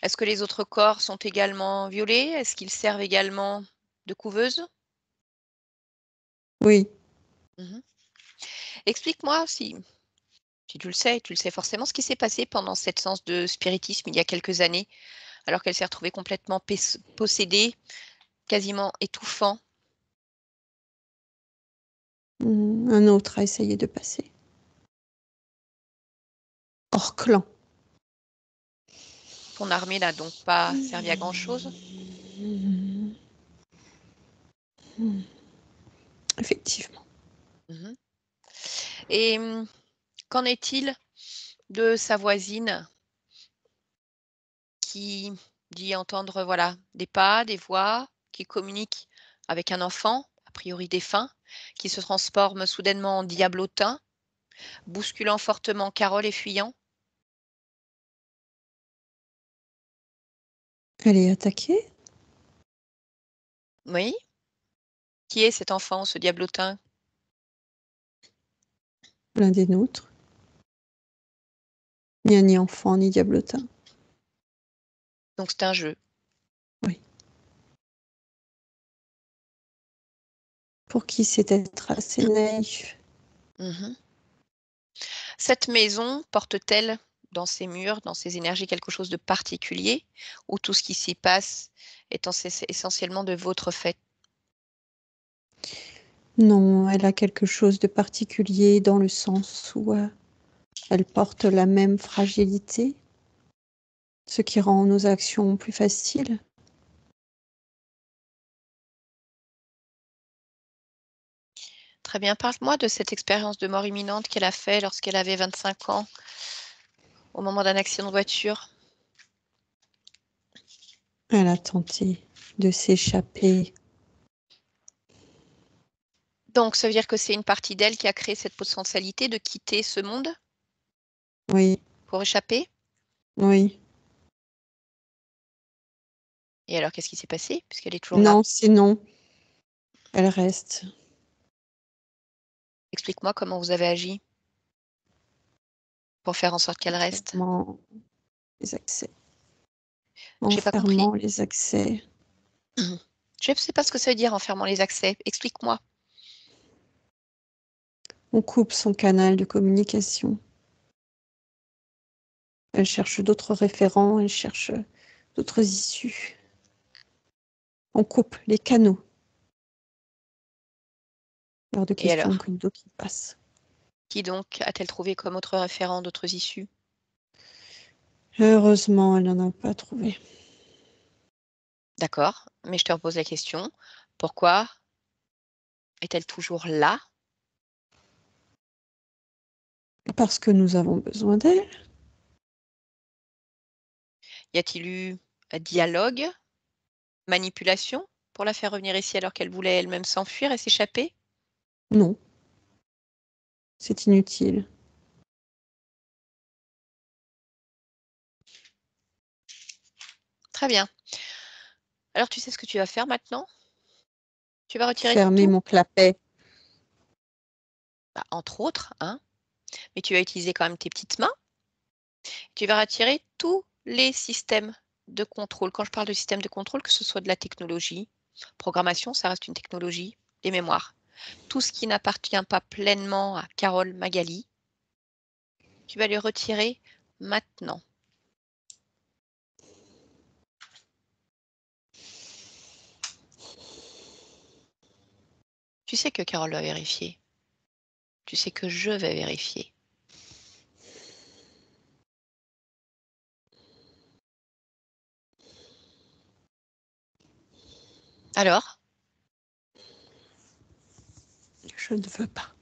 Est-ce que les autres corps sont également violés? Est-ce qu'ils servent également de couveuse? Oui, Mmh. Explique-moi si tu le sais forcément, ce qui s'est passé pendant cette séance de spiritisme il y a quelques années, alors qu'elle s'est retrouvée complètement possédée, quasiment étouffant. un autre a essayé de passer. Hors clan. Ton armée n'a donc pas servi à grand-chose? Effectivement. Mmh. Et qu'en est-il de sa voisine qui dit entendre, voilà, des pas, des voix, qui communique avec un enfant, a priori défunt, qui se transforme soudainement en diablotin, bousculant fortement Carole et fuyant? Elle est attaquée. Oui? Qui est cet enfant, ce diablotin? L'un des nôtres. Il n'y a ni enfant ni diablotin. Donc c'est un jeu. Oui. Pour qui c'est être assez naïf? Mmh. Cette maison porte-t-elle dans ses murs, dans ses énergies, quelque chose de particulier? Ou tout ce qui s'y passe est essentiellement de votre fait? Non, elle a quelque chose de particulier dans le sens où elle porte la même fragilité, ce qui rend nos actions plus faciles. Très bien, parle-moi de cette expérience de mort imminente qu'elle a fait lorsqu'elle avait 25 ans, au moment d'un accident de voiture. Elle a tenté de s'échapper. Donc ça veut dire que c'est une partie d'elle qui a créé cette potentialité de quitter ce monde Oui, pour échapper? oui. Et alors qu'est-ce qui s'est passé puisqu'elle est toujours là? Non, sinon, elle reste. Explique-moi comment vous avez agi pour faire en sorte qu'elle reste? Fermant les accès. En J'ai pas compris. fermant les accès. Je ne sais pas ce que ça veut dire en fermant les accès. Explique-moi. On coupe son canal de communication. Elle cherche d'autres référents, elle cherche d'autres issues. On coupe les canaux. Hors de Et question alors? que d'autres passent. Qui donc a-t-elle trouvé comme autre référent, d'autres issues? Heureusement, elle n'en a pas trouvé. D'accord, mais je te repose la question. Pourquoi est-elle toujours là? Parce que nous avons besoin d'elle. Y a-t-il eu dialogue, manipulation pour la faire revenir ici alors qu'elle voulait elle-même s'enfuir et s'échapper? Non, c'est inutile. Très bien. Alors tu sais ce que tu vas faire maintenant? Tu vas retirer Fermer tout, mon clapet. bah, entre autres, hein, mais tu vas utiliser quand même tes petites mains. Tu vas retirer tous les systèmes de contrôle. Quand je parle de système de contrôle, que ce soit de la technologie, programmation, ça reste une technologie, les mémoires. tout ce qui n'appartient pas pleinement à Carole Magali, tu vas lui retirer maintenant. Tu sais que Carole va vérifier. Tu sais que je vais vérifier. Alors? Je ne veux pas.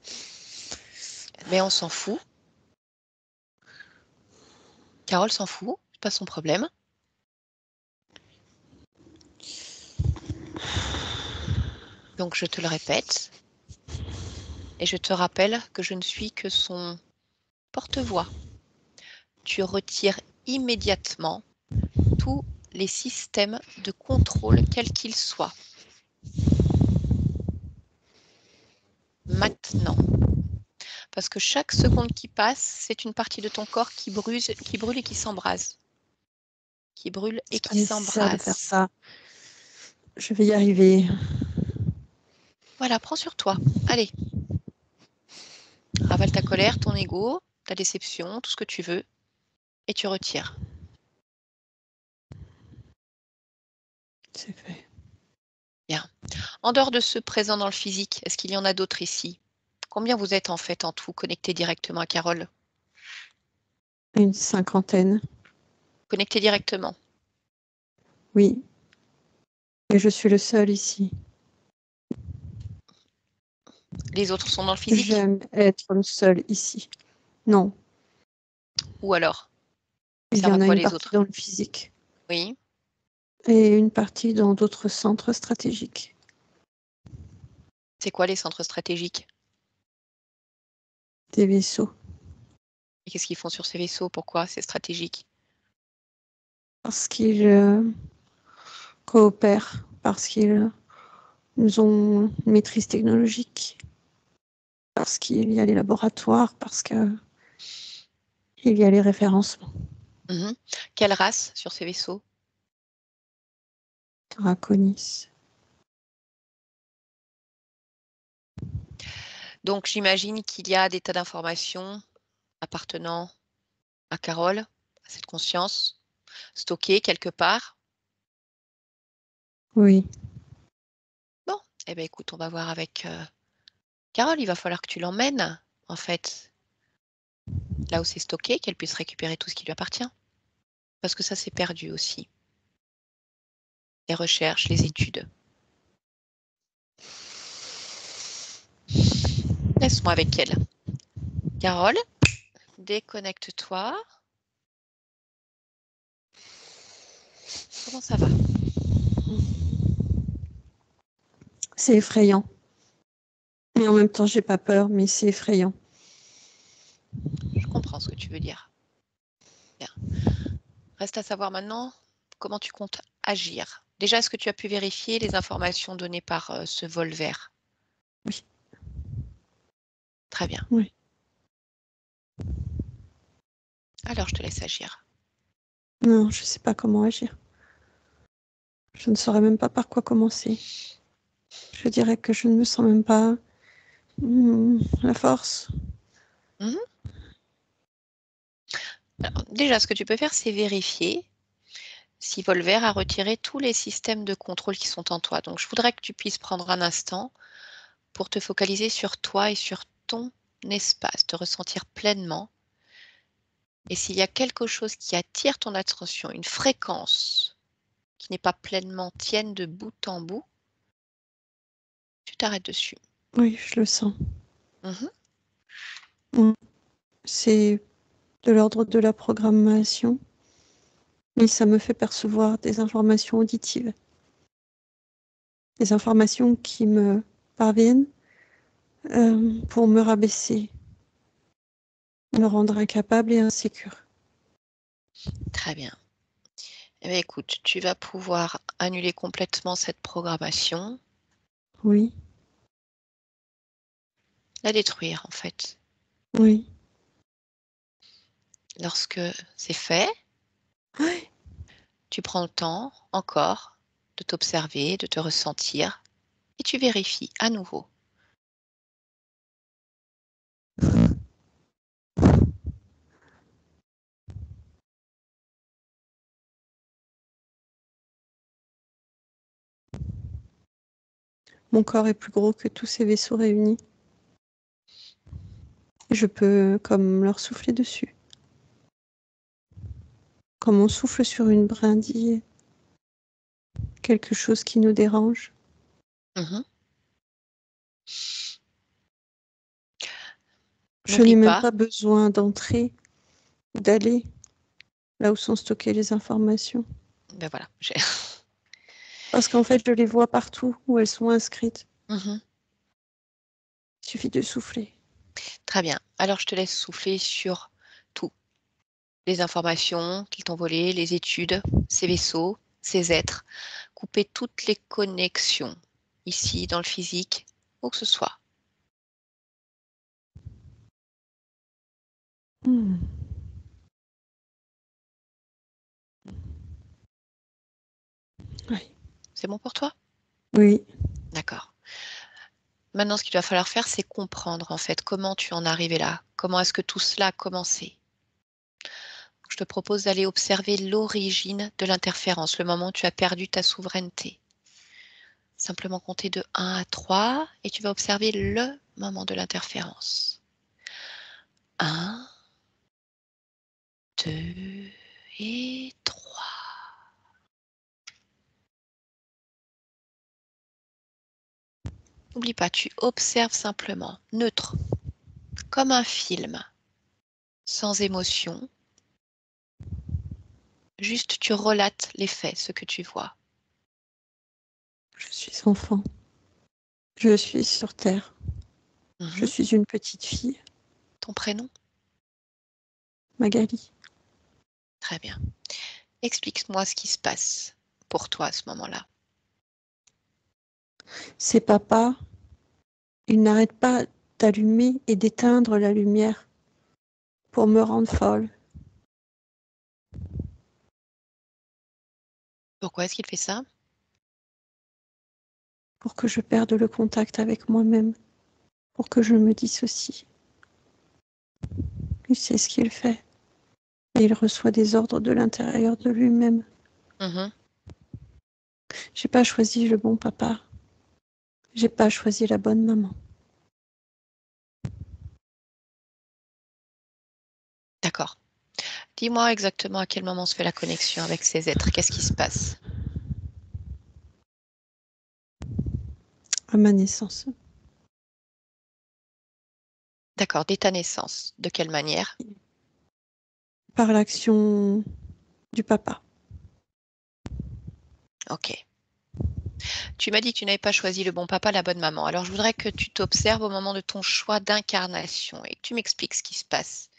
Mais on s'en fout. Carole s'en fout, c'est pas son problème. Donc je te le répète. Et je te rappelle que je ne suis que son porte-voix. Tu retires immédiatement tous les systèmes de contrôle, quels qu'ils soient. Maintenant. Parce que chaque seconde qui passe, c'est une partie de ton corps qui brûle et qui s'embrase. Qui brûle et C'est pas qui nécessaire de faire s'embrase. ça. Je vais y arriver. Voilà, prends sur toi. Allez. Ravale ta colère, ton ego, ta déception, tout ce que tu veux. Et tu retires. C'est fait. Bien. En dehors de ce présent dans le physique, est-ce qu'il y en a d'autres ici? Combien vous êtes en fait en tout connectés directement à Carole? Une 50aine. Connectés directement. Oui. Et je suis le seul ici. Les autres sont dans le physique? J'aime être le seul ici. Non. Ou alors? Ils Il y servent à en a quoi une les partie autres? dans le physique Oui. et une partie dans d'autres centres stratégiques. C'est quoi les centres stratégiques? Des vaisseaux. Et qu'est-ce qu'ils font sur ces vaisseaux? Pourquoi c'est stratégique? Parce qu'ils coopèrent, parce qu'ils ont une maîtrise technologique, parce qu'il y a les laboratoires, parce qu'il y a les référencements. Quelle race sur ces vaisseaux? Draconis. Donc j'imagine qu'il y a des tas d'informations appartenant à Carole, à cette conscience, stockées quelque part. Oui. Bon, eh bien écoute, on va voir avec Carole, il va falloir que tu l'emmènes, en fait, là où c'est stocké, qu'elle puisse récupérer tout ce qui lui appartient. Parce que ça, c'est perdu aussi. Les recherches, les études. Laisse-moi avec elle. Carole, déconnecte-toi. Comment ça va? C'est effrayant. Mais en même temps, j'ai pas peur, mais c'est effrayant. Je comprends ce que tu veux dire. Bien. Reste à savoir maintenant comment tu comptes agir. Déjà, est-ce que tu as pu vérifier les informations données par ce vol vert? Oui. Très bien. Oui. Alors, je te laisse agir. Non, je sais pas comment agir. Je ne saurais même pas par quoi commencer. Je dirais que je ne me sens même pas la force. Alors, déjà, ce que tu peux faire, c'est vérifier si Volver a retiré tous les systèmes de contrôle qui sont en toi. Donc, je voudrais que tu puisses prendre un instant pour te focaliser sur toi et sur ton espace, te ressentir pleinement. Et s'il y a quelque chose qui attire ton attention, une fréquence qui n'est pas pleinement tienne de bout en bout, tu t'arrêtes dessus. Oui, je le sens. Mhm. C'est de l'ordre de la programmation, mais ça me fait percevoir des informations auditives. Des informations qui me parviennent pour me rabaisser, me rendre incapable et insécure. Très bien. Eh bien, écoute, tu vas pouvoir annuler complètement cette programmation, Oui, la détruire en fait. oui. Lorsque c'est fait, Ouais. tu prends le temps encore de t'observer, de te ressentir et tu vérifies à nouveau Mon corps est plus gros que tous ces vaisseaux réunis. Et je peux comme leur souffler dessus. Comme on souffle sur une brindille, quelque chose qui nous dérange. Mhm. Je n'ai N'oublie même pas. pas besoin d'entrer ou d'aller là où sont stockées les informations. Ben voilà. Parce qu'en fait, je les vois partout où elles sont inscrites. Mhm. Il suffit de souffler. Très bien. Alors, je te laisse souffler sur tout. Les informations qu'ils t'ont volées, les études, ces vaisseaux, ces êtres. Couper toutes les connexions, ici, dans le physique, où que ce soit. Hmm. Oui. C'est bon pour toi? Oui. D'accord. Maintenant, ce qu'il va falloir faire, c'est comprendre, en fait, comment tu en es arrivé là. Comment est-ce que tout cela a commencé? Je te propose d'aller observer l'origine de l'interférence, le moment où tu as perdu ta souveraineté. Simplement compter de 1 à 3 et tu vas observer le moment de l'interférence. 1, 2 et 3. N'oublie pas, tu observes simplement, neutre, comme un film, sans émotion. Juste tu relates les faits, ce que tu vois. Je suis enfant. Je suis sur Terre. Je Mhm. suis une petite fille, Ton prénom? Magali. Très bien. Explique-moi ce qui se passe pour toi à ce moment-là. C'est papa. Il n'arrête pas d'allumer et d'éteindre la lumière pour me rendre folle. Pourquoi est-ce qu'il fait ça? Pour que je perde le contact avec moi-même, pour que je me dissocie. Il sait ce qu'il fait. Et il reçoit des ordres de l'intérieur de lui-même. Mhm. J'ai pas choisi le bon papa. J'ai pas choisi la bonne maman. D'accord. Dis-moi exactement à quel moment se fait la connexion avec ces êtres. Qu'est-ce qui se passe? À ma naissance. D'accord, dès ta naissance. De quelle manière? Par l'action du papa. Ok. Tu m'as dit que tu n'avais pas choisi le bon papa, la bonne maman. Alors je voudrais que tu t'observes au moment de ton choix d'incarnation et que tu m'expliques ce qui se passe.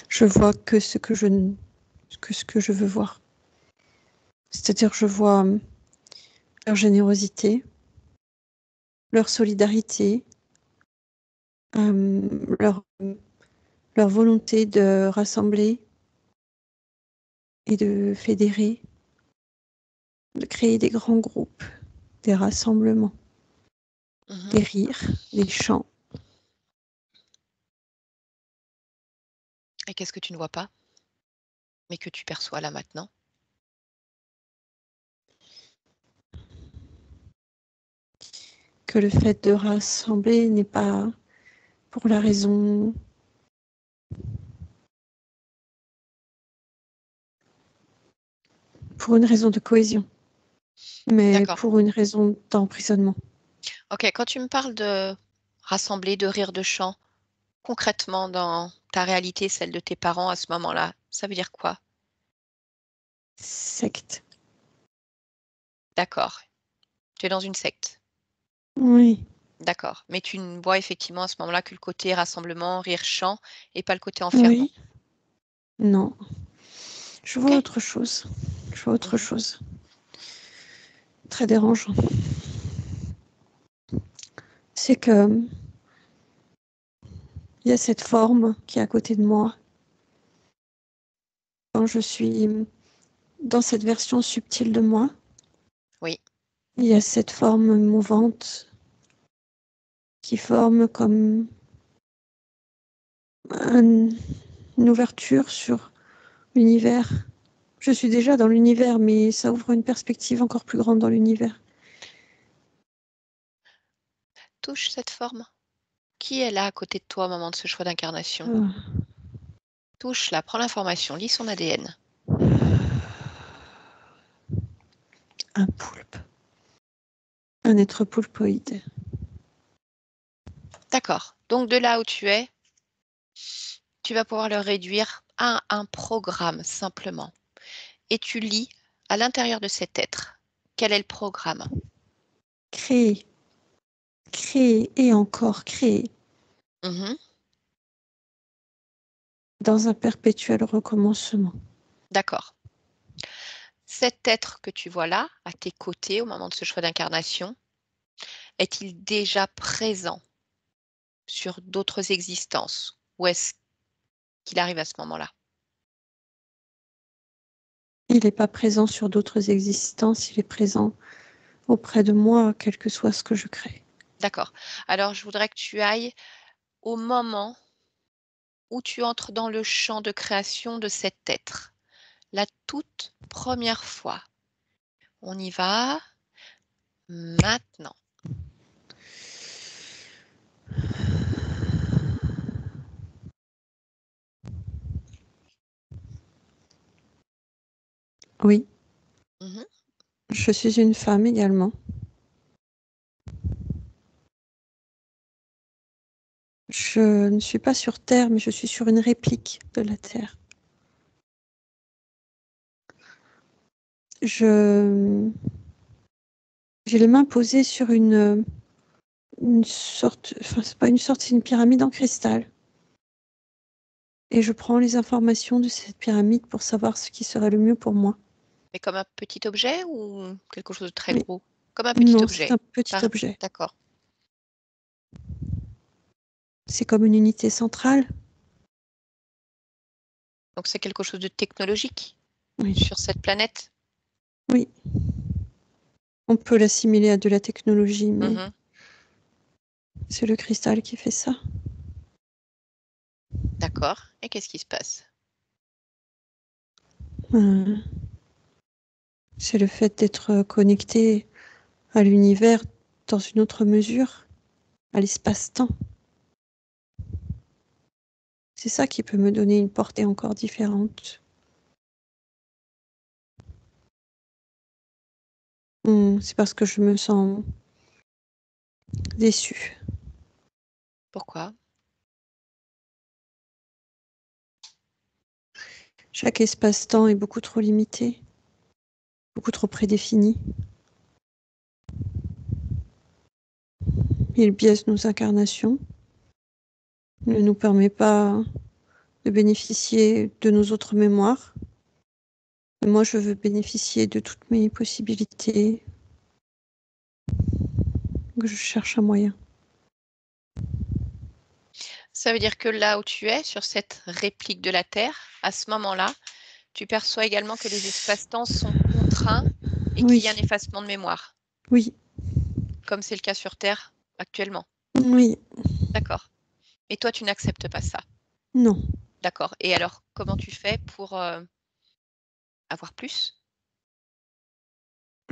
Je vois que ce que je veux voir. C'est-à-dire, je vois leur générosité, leur solidarité, leur, leur volonté de rassembler et de fédérer, de créer des grands groupes, des rassemblements, Mhm. des rires, des chants. Et qu'est-ce que tu ne vois pas, mais que tu perçois là maintenant? Que le fait de rassembler n'est pas pour la raison pour une raison de cohésion, mais D'accord. pour une raison d'emprisonnement. Ok, quand tu me parles de rassembler, de rire, de chant, concrètement dans ta réalité, celle de tes parents à ce moment-là, ça veut dire quoi? Secte. D'accord. Tu es dans une secte. Oui, D'accord. Mais tu ne vois effectivement à ce moment-là que le côté rassemblement, rire, chant et pas le côté enfermant. oui, non. Je Ok? vois autre chose. Je vois autre Mhm. chose. Très dérangeant. C'est que il y a cette forme qui est à côté de moi. Quand je suis dans cette version subtile de moi, Il y a cette forme mouvante qui forme comme une ouverture sur l'univers. Je suis déjà dans l'univers, mais ça ouvre une perspective encore plus grande dans l'univers. Touche cette forme. Qui est là à côté de toi au moment de ce choix d'incarnation? Touche-la, prends l'information, lis son ADN. Un poulpe. Un être poulpoïde. D'accord. Donc de là où tu es, tu vas pouvoir le réduire à un programme simplement. Et tu lis à l'intérieur de cet être. Quel est le programme? Créer. Créer et encore créer. Mhm. Dans un perpétuel recommencement. D'accord. Cet être que tu vois là, à tes côtés au moment de ce choix d'incarnation, est-il déjà présent sur d'autres existences? Ou est-ce qu'il arrive à ce moment-là? Il n'est pas présent sur d'autres existences, il est présent auprès de moi, quel que soit ce que je crée. D'accord. Alors, je voudrais que tu ailles au moment où tu entres dans le champ de création de cet être. La toute première fois. On y va maintenant. Oui, Mhm. je suis une femme également. Je ne suis pas sur Terre, mais je suis sur une réplique de la Terre. J'ai les mains posées sur une sorte, enfin c'est pas une sorte, c'est une pyramide en cristal. Et je prends les informations de cette pyramide pour savoir ce qui serait le mieux pour moi. Mais comme un petit objet ou quelque chose de très Oui. gros? Comme un petit Non, c'est objet. un petit objet. D'accord. C'est comme une unité centrale. Donc c'est quelque chose de technologique Oui. sur cette planète? Oui. On peut l'assimiler à de la technologie, mais Mhm. c'est le cristal qui fait ça. D'accord. Et qu'est-ce qui se passe? Euh, C'est le fait d'être connecté à l'univers dans une autre mesure, à l'espace-temps. C'est ça qui peut me donner une portée encore différente. C'est parce que je me sens déçue. Pourquoi? Chaque espace-temps est beaucoup trop limité, beaucoup trop prédéfini. Il biaise nos incarnations, ne nous permet pas de bénéficier de nos autres mémoires. Et moi, je veux bénéficier de toutes mes possibilités, que je cherche un moyen. Ça veut dire que là où tu es, sur cette réplique de la Terre, à ce moment-là, tu perçois également que les espaces-temps sont contraints et qu'il y a un Oui, effacement de mémoire, oui, comme c'est le cas sur Terre actuellement. oui, D'accord. Et toi, tu n'acceptes pas ça. non. D'accord. Et alors, comment tu fais pour avoir plus?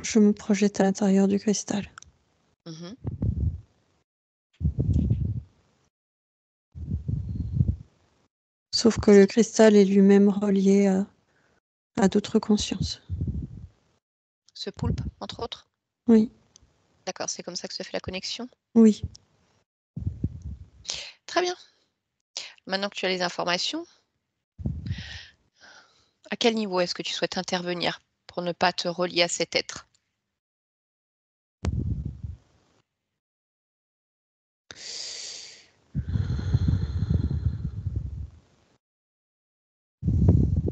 Je me projette à l'intérieur du cristal. Mhm. Sauf que le cristal est lui-même relié à d'autres consciences. Ce poulpe, entre autres? Oui, D'accord, c'est comme ça que se fait la connexion? oui. Très bien. Maintenant que tu as les informations, à quel niveau est-ce que tu souhaites intervenir pour ne pas te relier à cet être?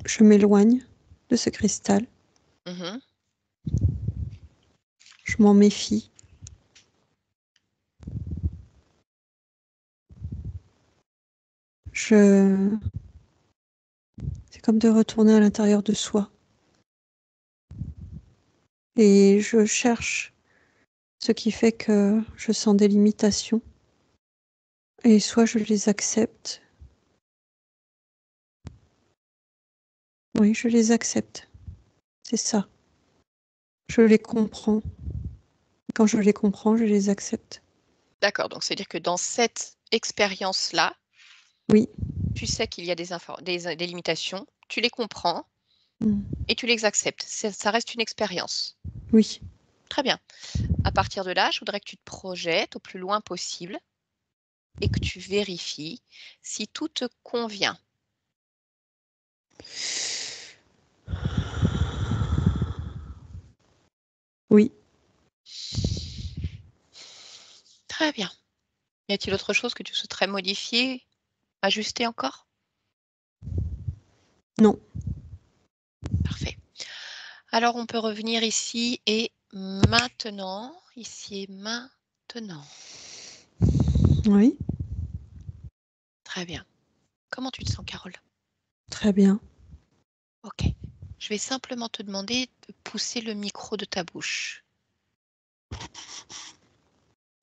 Je m'éloigne de ce cristal. Mhm. Je m'en méfie. C'est comme de retourner à l'intérieur de soi. Et je cherche Ce qui fait que je sens des limitations. Et soit je les accepte. Oui, je les accepte. C'est ça. Je les comprends. Quand je les comprends, je les accepte. D'accord, donc c'est-à-dire que dans cette expérience-là, Oui. tu sais qu'il y a des limitations, tu les comprends Mm. et tu les acceptes. Ça reste une expérience. Oui. Très bien. À partir de là, je voudrais que tu te projettes au plus loin possible et que tu vérifies si tout te convient. Oui. Très bien. Y a-t-il autre chose que tu souhaiterais modifier, ajuster encore? Non. Parfait. Alors on peut revenir ici et maintenant. Ici et maintenant. Oui. Très bien. Comment tu te sens, Carole? Très bien. Ok. Je vais simplement te demander de pousser le micro de ta bouche.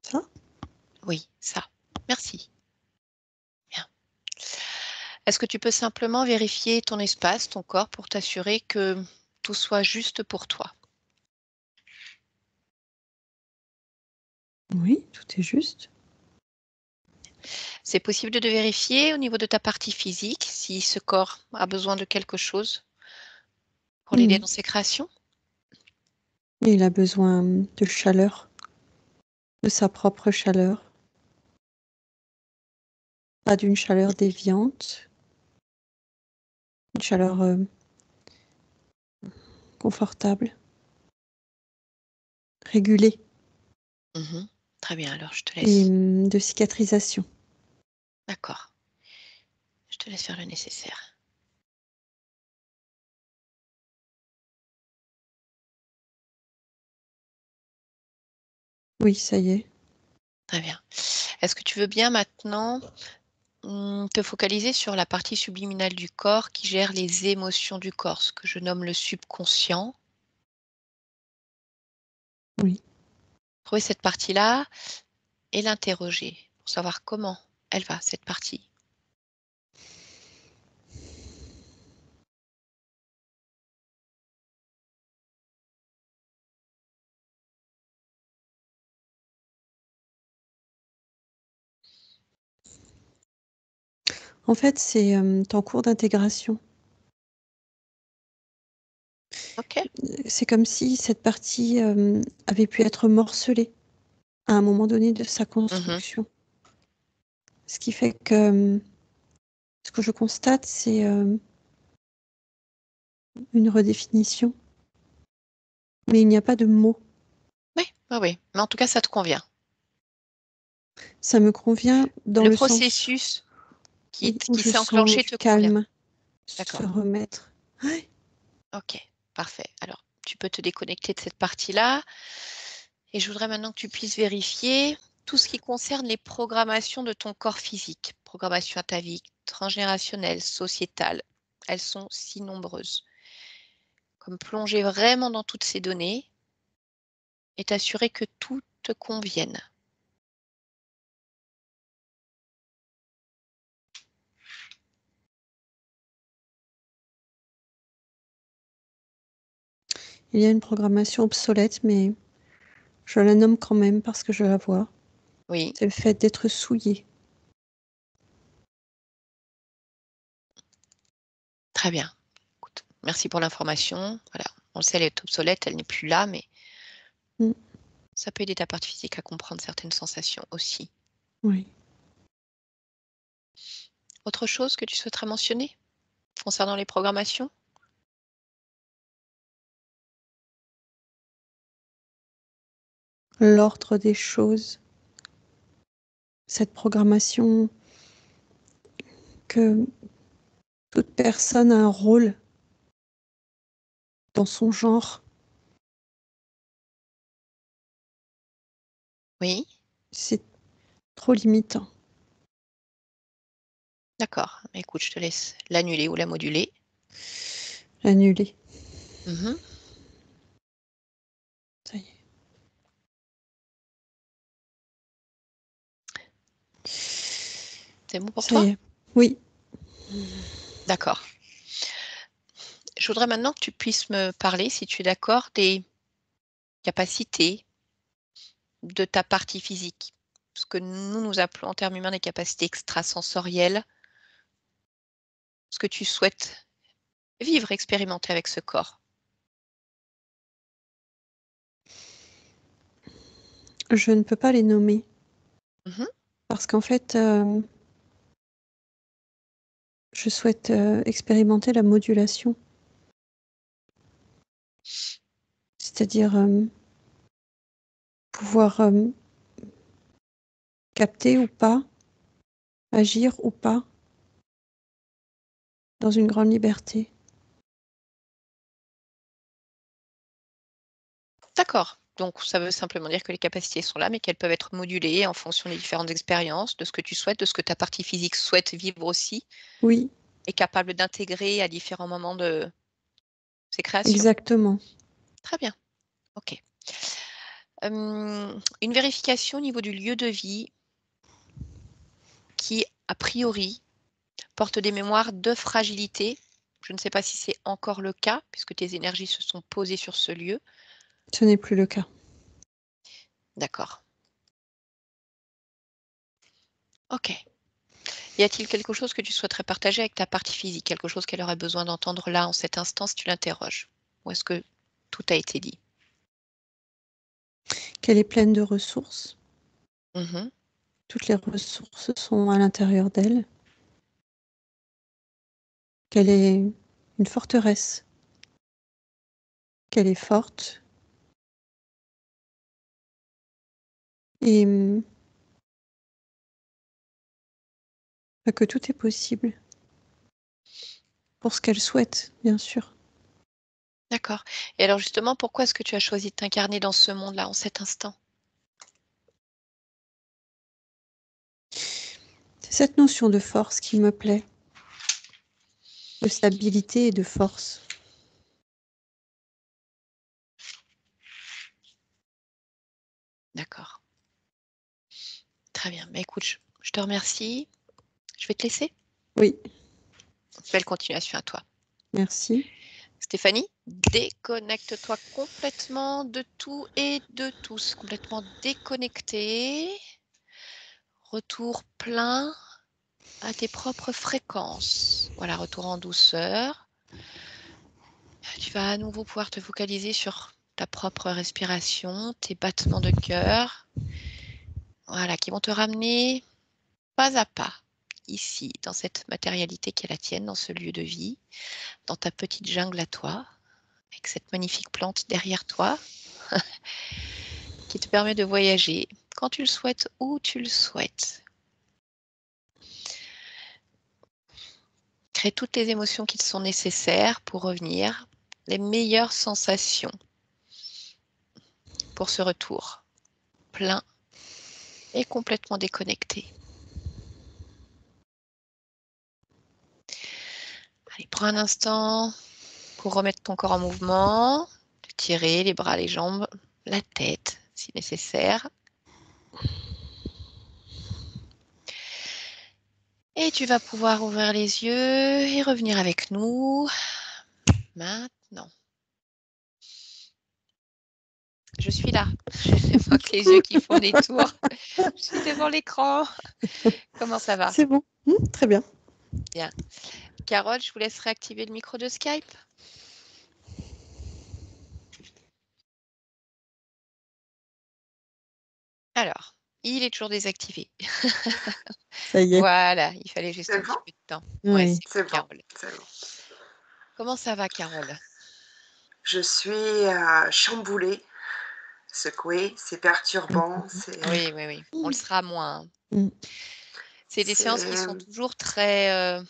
Ça? Oui, ça. Merci. Bien. Est-ce que tu peux simplement vérifier ton espace, ton corps, pour t'assurer que tout soit juste pour toi? Oui, tout est juste. C'est possible de vérifier au niveau de ta partie physique si ce corps a besoin de quelque chose pour l'aider dans ses créations? Il a besoin de chaleur, de sa propre chaleur. Pas d'une chaleur déviante, une chaleur confortable, régulée Mhm. Très bien, alors je te et laisse. de cicatrisation. D'accord. Je te laisse faire le nécessaire. Oui, ça y est. Très bien. Est-ce que tu veux bien maintenant te focaliser sur la partie subliminale du corps qui gère les émotions du corps, ce que je nomme le subconscient? Oui. Trouver cette partie-là et l'interroger pour savoir comment elle va, cette partie. En fait, c'est en cours d'intégration. Ok. C'est comme si cette partie avait pu être morcelée à un moment donné de sa Mhm. construction. Ce qui fait que ce que je constate, c'est une redéfinition. Mais il n'y a pas de mots. Oui, oui, oui. Mais en tout cas, ça te convient. Ça me convient dans Le le sens, processus oui, où qui je s'est sens enclenché du te convient. calme se D'accord. remettre. Ouais. Ok, parfait. Alors, tu peux te déconnecter de cette partie-là. Et je voudrais maintenant que tu puisses vérifier tout ce qui concerne les programmations de ton corps physique. Programmation atavique, transgénérationnelle, sociétale. Elles sont si nombreuses. Comme plonger vraiment dans toutes ces données et t'assurer que tout te convienne. Il y a une programmation obsolète, mais je la nomme quand même parce que je la vois. Oui, C'est le fait d'être souillé. très bien. Écoute, merci pour l'information. Voilà, on le sait, elle est obsolète, elle n'est plus là, mais Mm. ça peut aider ta part physique à comprendre certaines sensations aussi. Oui. Autre chose que tu souhaiterais mentionner concernant les programmations? L'ordre des choses, cette programmation que toute personne a un rôle dans son genre, Oui, c'est trop limitant. d'accord. Écoute, je te laisse l'annuler ou la moduler. Annuler. Mhm. Ça y est. C'est bon pour Ça toi? y est. Oui. D'accord. Je voudrais maintenant que tu puisses me parler, si tu es d'accord, des capacités de ta partie physique. Ce que nous appelons en termes humains des capacités extrasensorielles. Ce que tu souhaites vivre, expérimenter avec ce corps. Je ne peux pas les nommer. Mmh. Parce qu'en fait, je souhaite expérimenter la modulation. C'est-à-dire pouvoir capter ou pas, agir ou pas, dans une grande liberté. D'accord. Donc ça veut simplement dire que les capacités sont là, mais qu'elles peuvent être modulées en fonction des différentes expériences, de ce que tu souhaites, de ce que ta partie physique souhaite vivre aussi, Oui, et capable d'intégrer à différents moments de ses créations. exactement. Très bien, OK. Une vérification au niveau du lieu de vie qui, a priori, porte des mémoires de fragilité. Je ne sais pas si c'est encore le cas, puisque tes énergies se sont posées sur ce lieu. Ce n'est plus le cas. D'accord. OK. Y a-t-il quelque chose que tu souhaiterais partager avec ta partie physique? Quelque chose qu'elle aurait besoin d'entendre là, en cet instant, si tu l'interroges? Ou est-ce que tout a été dit? Qu'elle est pleine de ressources. Mmh. Toutes les ressources sont à l'intérieur d'elle. Qu'elle est une forteresse. Qu'elle est forte. Et que tout est possible. Pour ce qu'elle souhaite, bien sûr. D'accord. Et alors justement, pourquoi est-ce que tu as choisi de t'incarner dans ce monde-là, en cet instant? C'est cette notion de force qui me plaît. De stabilité et de force. D'accord. Très bien. Bah, écoute, je te remercie. Je vais te laisser. Oui, Belle continuation à toi. merci. Stéphanie, déconnecte-toi complètement de tout et de tous. Complètement déconnectée. Retour plein à tes propres fréquences. Voilà, retour en douceur. Tu vas à nouveau pouvoir te focaliser sur ta propre respiration, tes battements de cœur. Voilà, qui vont te ramener pas à pas ici, dans cette matérialité qui est la tienne, dans ce lieu de vie, dans ta petite jungle à toi, avec cette magnifique plante derrière toi, qui te permet de voyager quand tu le souhaites, où tu le souhaites. Crée toutes les émotions qui te sont nécessaires pour revenir, les meilleures sensations pour ce retour, plein et complètement déconnecté. Allez, prends un instant pour remettre ton corps en mouvement, tirer les bras, les jambes, la tête si nécessaire. Et tu vas pouvoir ouvrir les yeux et revenir avec nous maintenant. Je suis là. Je vois que les yeux qui font des tours. Je suis devant l'écran. Comment ça va? C'est bon. Très bien. Bien. Carole, je vous laisse réactiver le micro de Skype. Alors, il est toujours désactivé. Ça y est. Voilà, il fallait juste C'est un petit bon? peu de temps. Ouais, Oui. c'est C'est bon, bon, Carole. c'est bon. Comment ça va, Carole? Je suis chamboulée, secouée, c'est perturbant, Oui, oui, oui. On le sera moins, hein. Mm. C'est des séances qui sont c'est toujours très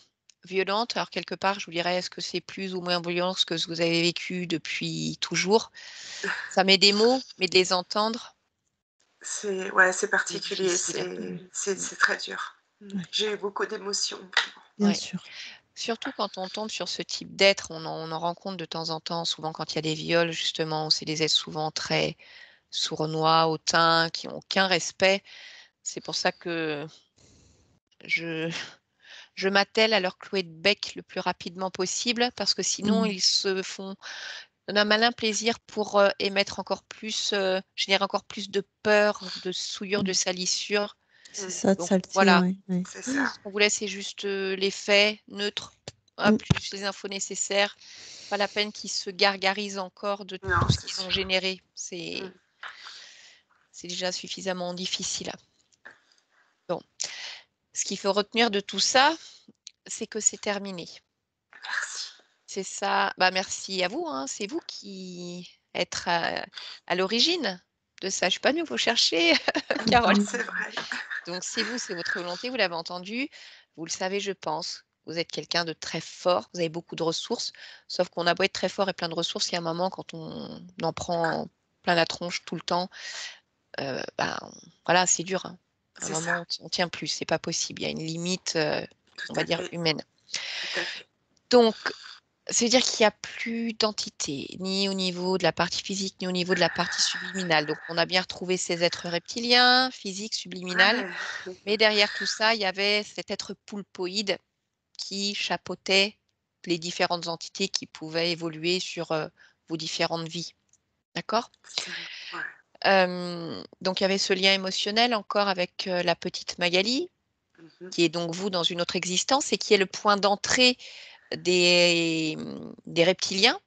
violentes. Alors, quelque part, je vous dirais, est-ce que c'est plus ou moins violent que ce que vous avez vécu depuis toujours? Ça met des mots, mais de les entendre, ouais, c'est c'est particulier, difficile. Mmh. c'est très dur. Ouais, J'ai eu beaucoup d'émotions. bien Ouais. sûr. Surtout quand on tombe sur ce type d'être, on en rencontre de temps en temps, souvent quand il y a des viols justement, où c'est des êtres souvent très sournois, hautains, qui ont aucun respect. C'est pour ça que je je m'attelle à leur clouer de bec le plus rapidement possible parce que sinon Mmh. ils se font un malin plaisir pour, émettre encore plus, générer encore plus de peur, de souillure, de Mmh. salissure. C'est Mmh. ça, de Donc saleté, voilà, ouais, ouais. C'est ça. ce qu'on vous laisse, c'est juste, les faits neutres, hop, Mmh. juste les infos nécessaires. Pas la peine qu'ils se gargarisent encore de Non, tout ce c'est qu'ils ont sûr. généré. Mmh. C'est déjà suffisamment difficile. Bon, ce qu'il faut retenir de tout ça, c'est que c'est terminé. Merci. C'est ça. Bah, merci à vous, hein. C'est vous qui êtes à l'origine de ça. Je suis pas venue vous chercher, Carole. Mmh. C'est vrai. Donc c'est vous, c'est votre volonté, vous l'avez entendu. Vous le savez, je pense. Vous êtes quelqu'un de très fort, vous avez beaucoup de ressources, sauf qu'on a beau être très fort et plein de ressources, il y a un moment quand on en prend plein la tronche tout le temps, ben, voilà, c'est dur, hein. À un C'est moment, ça. on tient plus, c'est pas possible. Il y a une limite, Tout on va à dire fait. humaine. Tout à fait. Donc c'est-à-dire qu'il y a plus d'entité, ni au niveau de la partie physique, ni au niveau de la partie subliminale. Donc on a bien retrouvé ces êtres reptiliens, physiques, subliminal, Ouais. mais derrière tout ça, il y avait cet être poulpoïde qui chapeautait les différentes entités qui pouvaient évoluer sur, vos différentes vies. D'accord? C'est ouais. Donc il y avait ce lien émotionnel encore avec, la petite Magali, Mmh. qui est donc vous dans une autre existence et qui est le point d'entrée des reptiliens.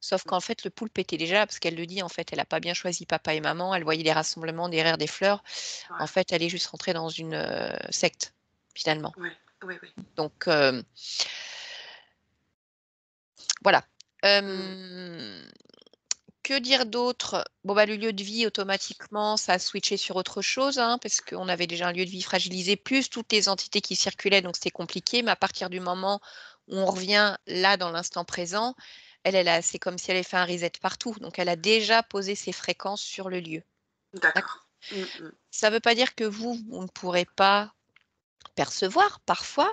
Sauf Mmh. qu'en fait, le poulpe était déjà là, parce qu'elle le dit, en fait, elle a pas bien choisi papa et maman, elle voyait les rassemblements derrière des fleurs. En Ouais. fait, elle est juste rentrée dans une, secte, finalement. Ouais. Oui, oui. Donc, voilà. Mmh. Que dire d'autre? Bon, bah, le lieu de vie, automatiquement, ça a switché sur autre chose, hein, parce qu'on avait déjà un lieu de vie fragilisé, plus toutes les entités qui circulaient, donc c'était compliqué. Mais à partir du moment où on revient là, dans l'instant présent, c'est comme si elle avait fait un reset partout. Donc elle a déjà posé ses fréquences sur le lieu. D'accord? D'accord. Mmh mh. Ça ne veut pas dire que vous ne pourrez pas percevoir, parfois,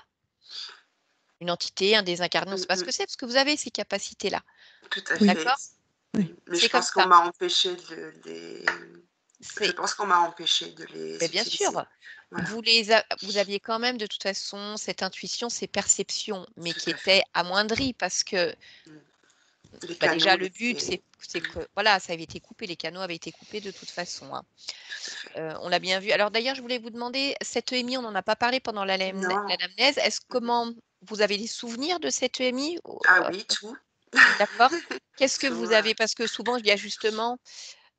une entité, un désincarné, on ne Mmh sait pas ce mh. que c'est, parce que vous avez ces capacités-là. Tout à Oui, fait. D'accord? Mmh. oui. Mais je C'est comme pense qu'on ça. m'a empêché de les je C'est pense qu'on m'a empêché de Mais les bien utiliser. sûr, Voilà. vous aviez quand même de toute façon cette intuition, ces perceptions, mais Tout qui à fait. étaient amoindries parce que, Mmh. Les bah, déjà canaux le but étaient c'est que voilà, ça avait été coupé, les canaux avaient été coupés de toute façon, hein. tout à fait. On l'a bien vu. Alors d'ailleurs, je voulais vous demander, cette EMI, on n'en a pas parlé pendant Non. l'anamnèse. Mmh mh. Vous avez des souvenirs de cette EMI? Ou, Ah oui, tout. d'accord. Qu'est-ce que Tout, vous avez parce que souvent il y a justement,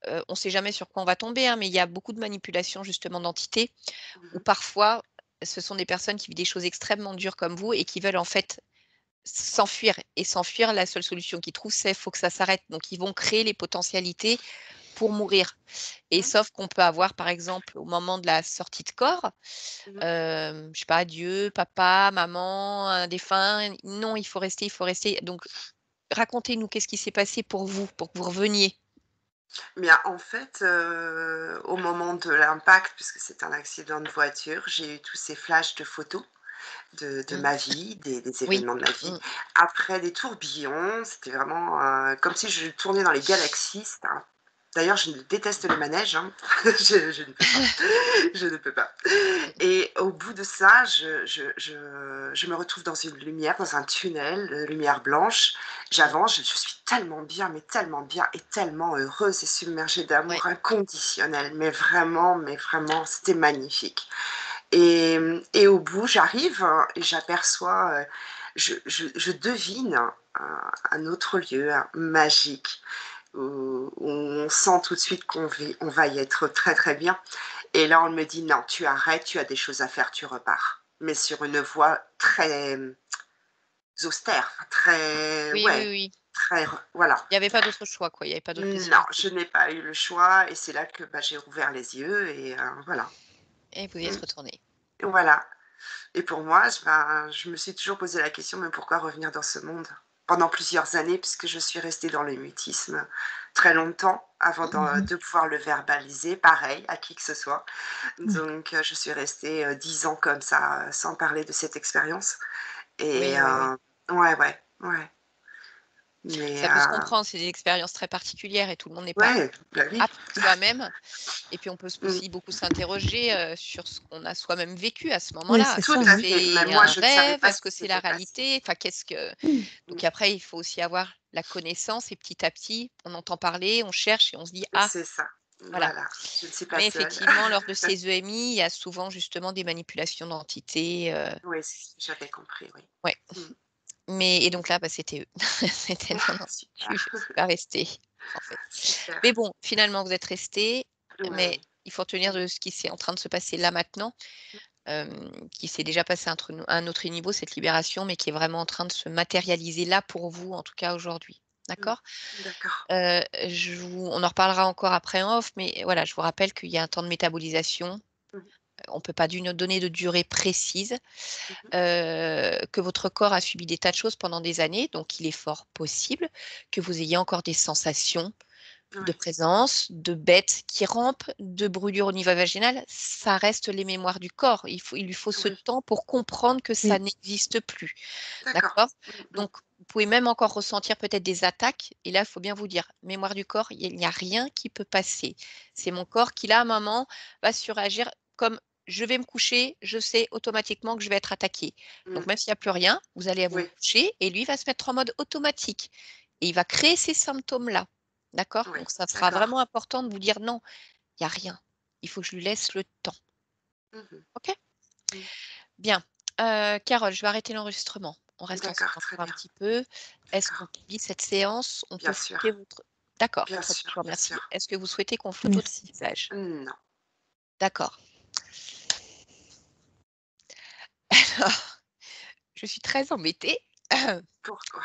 on ne sait jamais sur quoi on va tomber, hein, mais il y a beaucoup de manipulations justement d'entités. Ou mmh parfois, ce sont des personnes qui vivent des choses extrêmement dures comme vous et qui veulent en fait s'enfuir et s'enfuir, la seule solution qu'ils trouvent, c'est: «Faut que ça s'arrête». Donc ils vont créer les potentialités pour mourir et Mmh. sauf qu'on peut avoir, par exemple, au moment de la sortie de corps, Mmh. je sais pas, Dieu, papa, maman, un défunt: «Non, il faut rester, il faut rester». Donc racontez-nous, qu'est-ce qui s'est passé pour que vous reveniez? Bien, en fait, au moment de l'impact, puisque c'est un accident de voiture, j'ai eu tous ces flashs de photos de Mmh. ma vie, des Oui. événements de ma vie. Mmh. Après des tourbillons, c'était vraiment, comme si je tournais dans les galaxies. D'ailleurs, je déteste le manège, hein. Je ne peux pas, je ne peux pas. Et au bout de ça, je me retrouve dans une lumière, dans un tunnel, lumière blanche. Mmh. J'avance, je suis tellement bien et tellement heureuse et submergée Ouais. d'amour inconditionnel, mais vraiment, c'était magnifique. Et au bout, j'arrive, et j'aperçois, je devine un autre lieu, magique, où on sent tout de suite on va y être très, très bien. Et là, on me dit: «Non, tu arrêtes, tu as des choses à faire, tu repars». Mais sur une voie très, austère, enfin très Oui, oui, ouais, oui. très voilà. Il y avait pas d'autre choix, quoi, il y avait pas d'autre Non, possibilité je n'ai pas eu le choix et c'est là que, bah, j'ai rouvert les yeux et voilà. et vous y êtes Mmh, retournés. voilà. Et pour moi, je me suis toujours posé la question: «Mais pourquoi revenir dans ce monde?» Pendant plusieurs années, puisque je suis restée dans le mutisme très longtemps avant Mmh. Mmh. de pouvoir le verbaliser, pareil, à qui que ce soit. D'accord. Donc je suis restée, 10 ans comme ça, sans parler de cette expérience et Oui, oui, oui. ouais, ouais, ouais. Mais Ça peut se comprendre, c'est des expériences très particulières et tout le monde n'est pas ouais, bah oui. apte soi-même. Et puis on peut Mmh. aussi beaucoup s'interroger, sur ce qu'on a soi-même vécu à ce Oui, moment-là. c'est Est-ce Tout ça, que à hein. fait. Même c'est moi, un je ne savais rêve? pas Est-ce ce que qui c'est la s'était passé. réalité? Enfin, qu'est-ce que Mmh. Mmh. donc après, il faut aussi avoir la connaissance et petit à petit, on entend parler, on cherche et on se dit: «Ah, C'est ça. voilà». Voilà, je ne suis pas Mais seule. effectivement, lors de ces EMI, il y a souvent justement des manipulations d'entités, Oui, c'est ce que j'avais compris, oui. ouais. Mmh. Mais et donc là, bah, c'était eux. C'était: «Non, non, tu Super, pas rester», en fait. super. Mais bon, finalement, vous êtes restés, mais Ouais. il faut retenir de ce qui s'est en train de se passer là maintenant, qui s'est déjà passé à un autre niveau, cette libération, mais qui est vraiment en train de se matérialiser là pour vous, en tout cas aujourd'hui. Mmh. D'accord? D'accord. On en reparlera encore après en off, mais voilà, je vous rappelle qu'il y a un temps de métabolisation. Mmh. On ne peut pas donner de durée précise, Mmh. que votre corps a subi des tas de choses pendant des années, donc il est fort possible que vous ayez encore des sensations de Ouais. présence, de bêtes qui rampent, de brûlures au niveau vaginal. Ça reste les mémoires du corps. Il lui faut ce Oui. temps pour comprendre que ça Oui. n'existe plus. D'accord. D'accord? Mmh mh. Donc, vous pouvez même encore ressentir peut-être des attaques et là, il faut bien vous dire: «Mémoire du corps, il n'y a rien qui peut passer. C'est mon corps qui, là, à un moment, va surréagir comme je vais me coucher, je sais automatiquement que je vais être attaqué. Donc Mmh. même s'il n'y a plus rien, vous allez vous Oui, coucher et lui va se mettre en mode automatique et il va créer ces symptômes-là». D'accord? oui. Donc ça sera D'accord. vraiment important de vous dire: «Non, il y a rien. Il faut que je lui laisse le temps». Mmh mh. OK? Mmh. Bien. Carole, je vais arrêter l'enregistrement. On reste ensemble D'accord, très encore un bien. petit peu. Est-ce qu'on D'accord. publie cette séance? On peut Bien flouter sûr, votre d'accord, bien très bien, je sûr, vous bien remercie. sûr. Est-ce que vous souhaitez qu'on floute votre Merci. visage? Non. D'accord. Alors, je suis très embêtée. Pourquoi?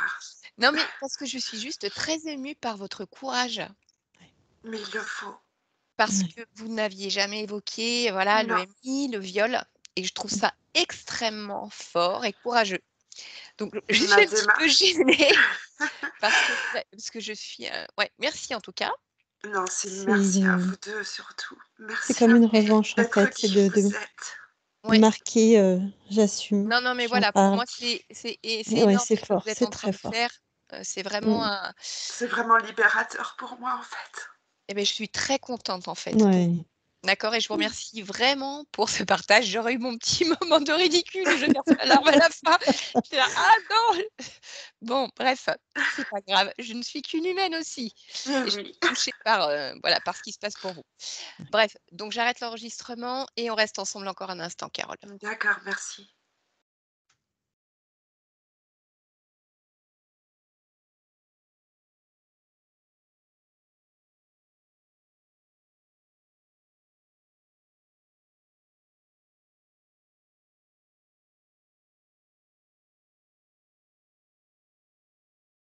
Non, mais parce que je suis juste très émue par votre courage, Mais il le faut. parce Ouais. que vous n'aviez jamais évoqué, voilà, Non. l'EMI, le viol et je trouve ça extrêmement fort et courageux. Donc je suis Ma un petit peu démarche gênée parce que je suis, ouais, merci en tout cas. non, c'est C'est merci à une, vous 2 surtout. c'est Merci comme à une vous revanche, en d'être fait. C'est qui vous êtes. de Ouais. marquer, j'assume, Non, non, mais j'en voilà, pour parle. moi, c'est Ouais, énorme c'est ce que vous fort, êtes c'est en train très de fort. faire. C'est vraiment Mmh. un C'est vraiment libérateur pour moi, en fait. et beh, je suis très contente, en fait, pour Ouais. d'accord et je vous remercie vraiment pour ce partage. J'aurais eu mon petit moment de ridicule où je versais la larme à la fin. J'étais là: «Ah non!» Bon, bref, c'est pas grave, je ne suis qu'une humaine aussi et je Oui. suis touchée par, voilà, par ce qui se passe pour vous. Bref, donc j'arrête l'enregistrement et on reste ensemble encore un instant, Carole. D'accord, merci.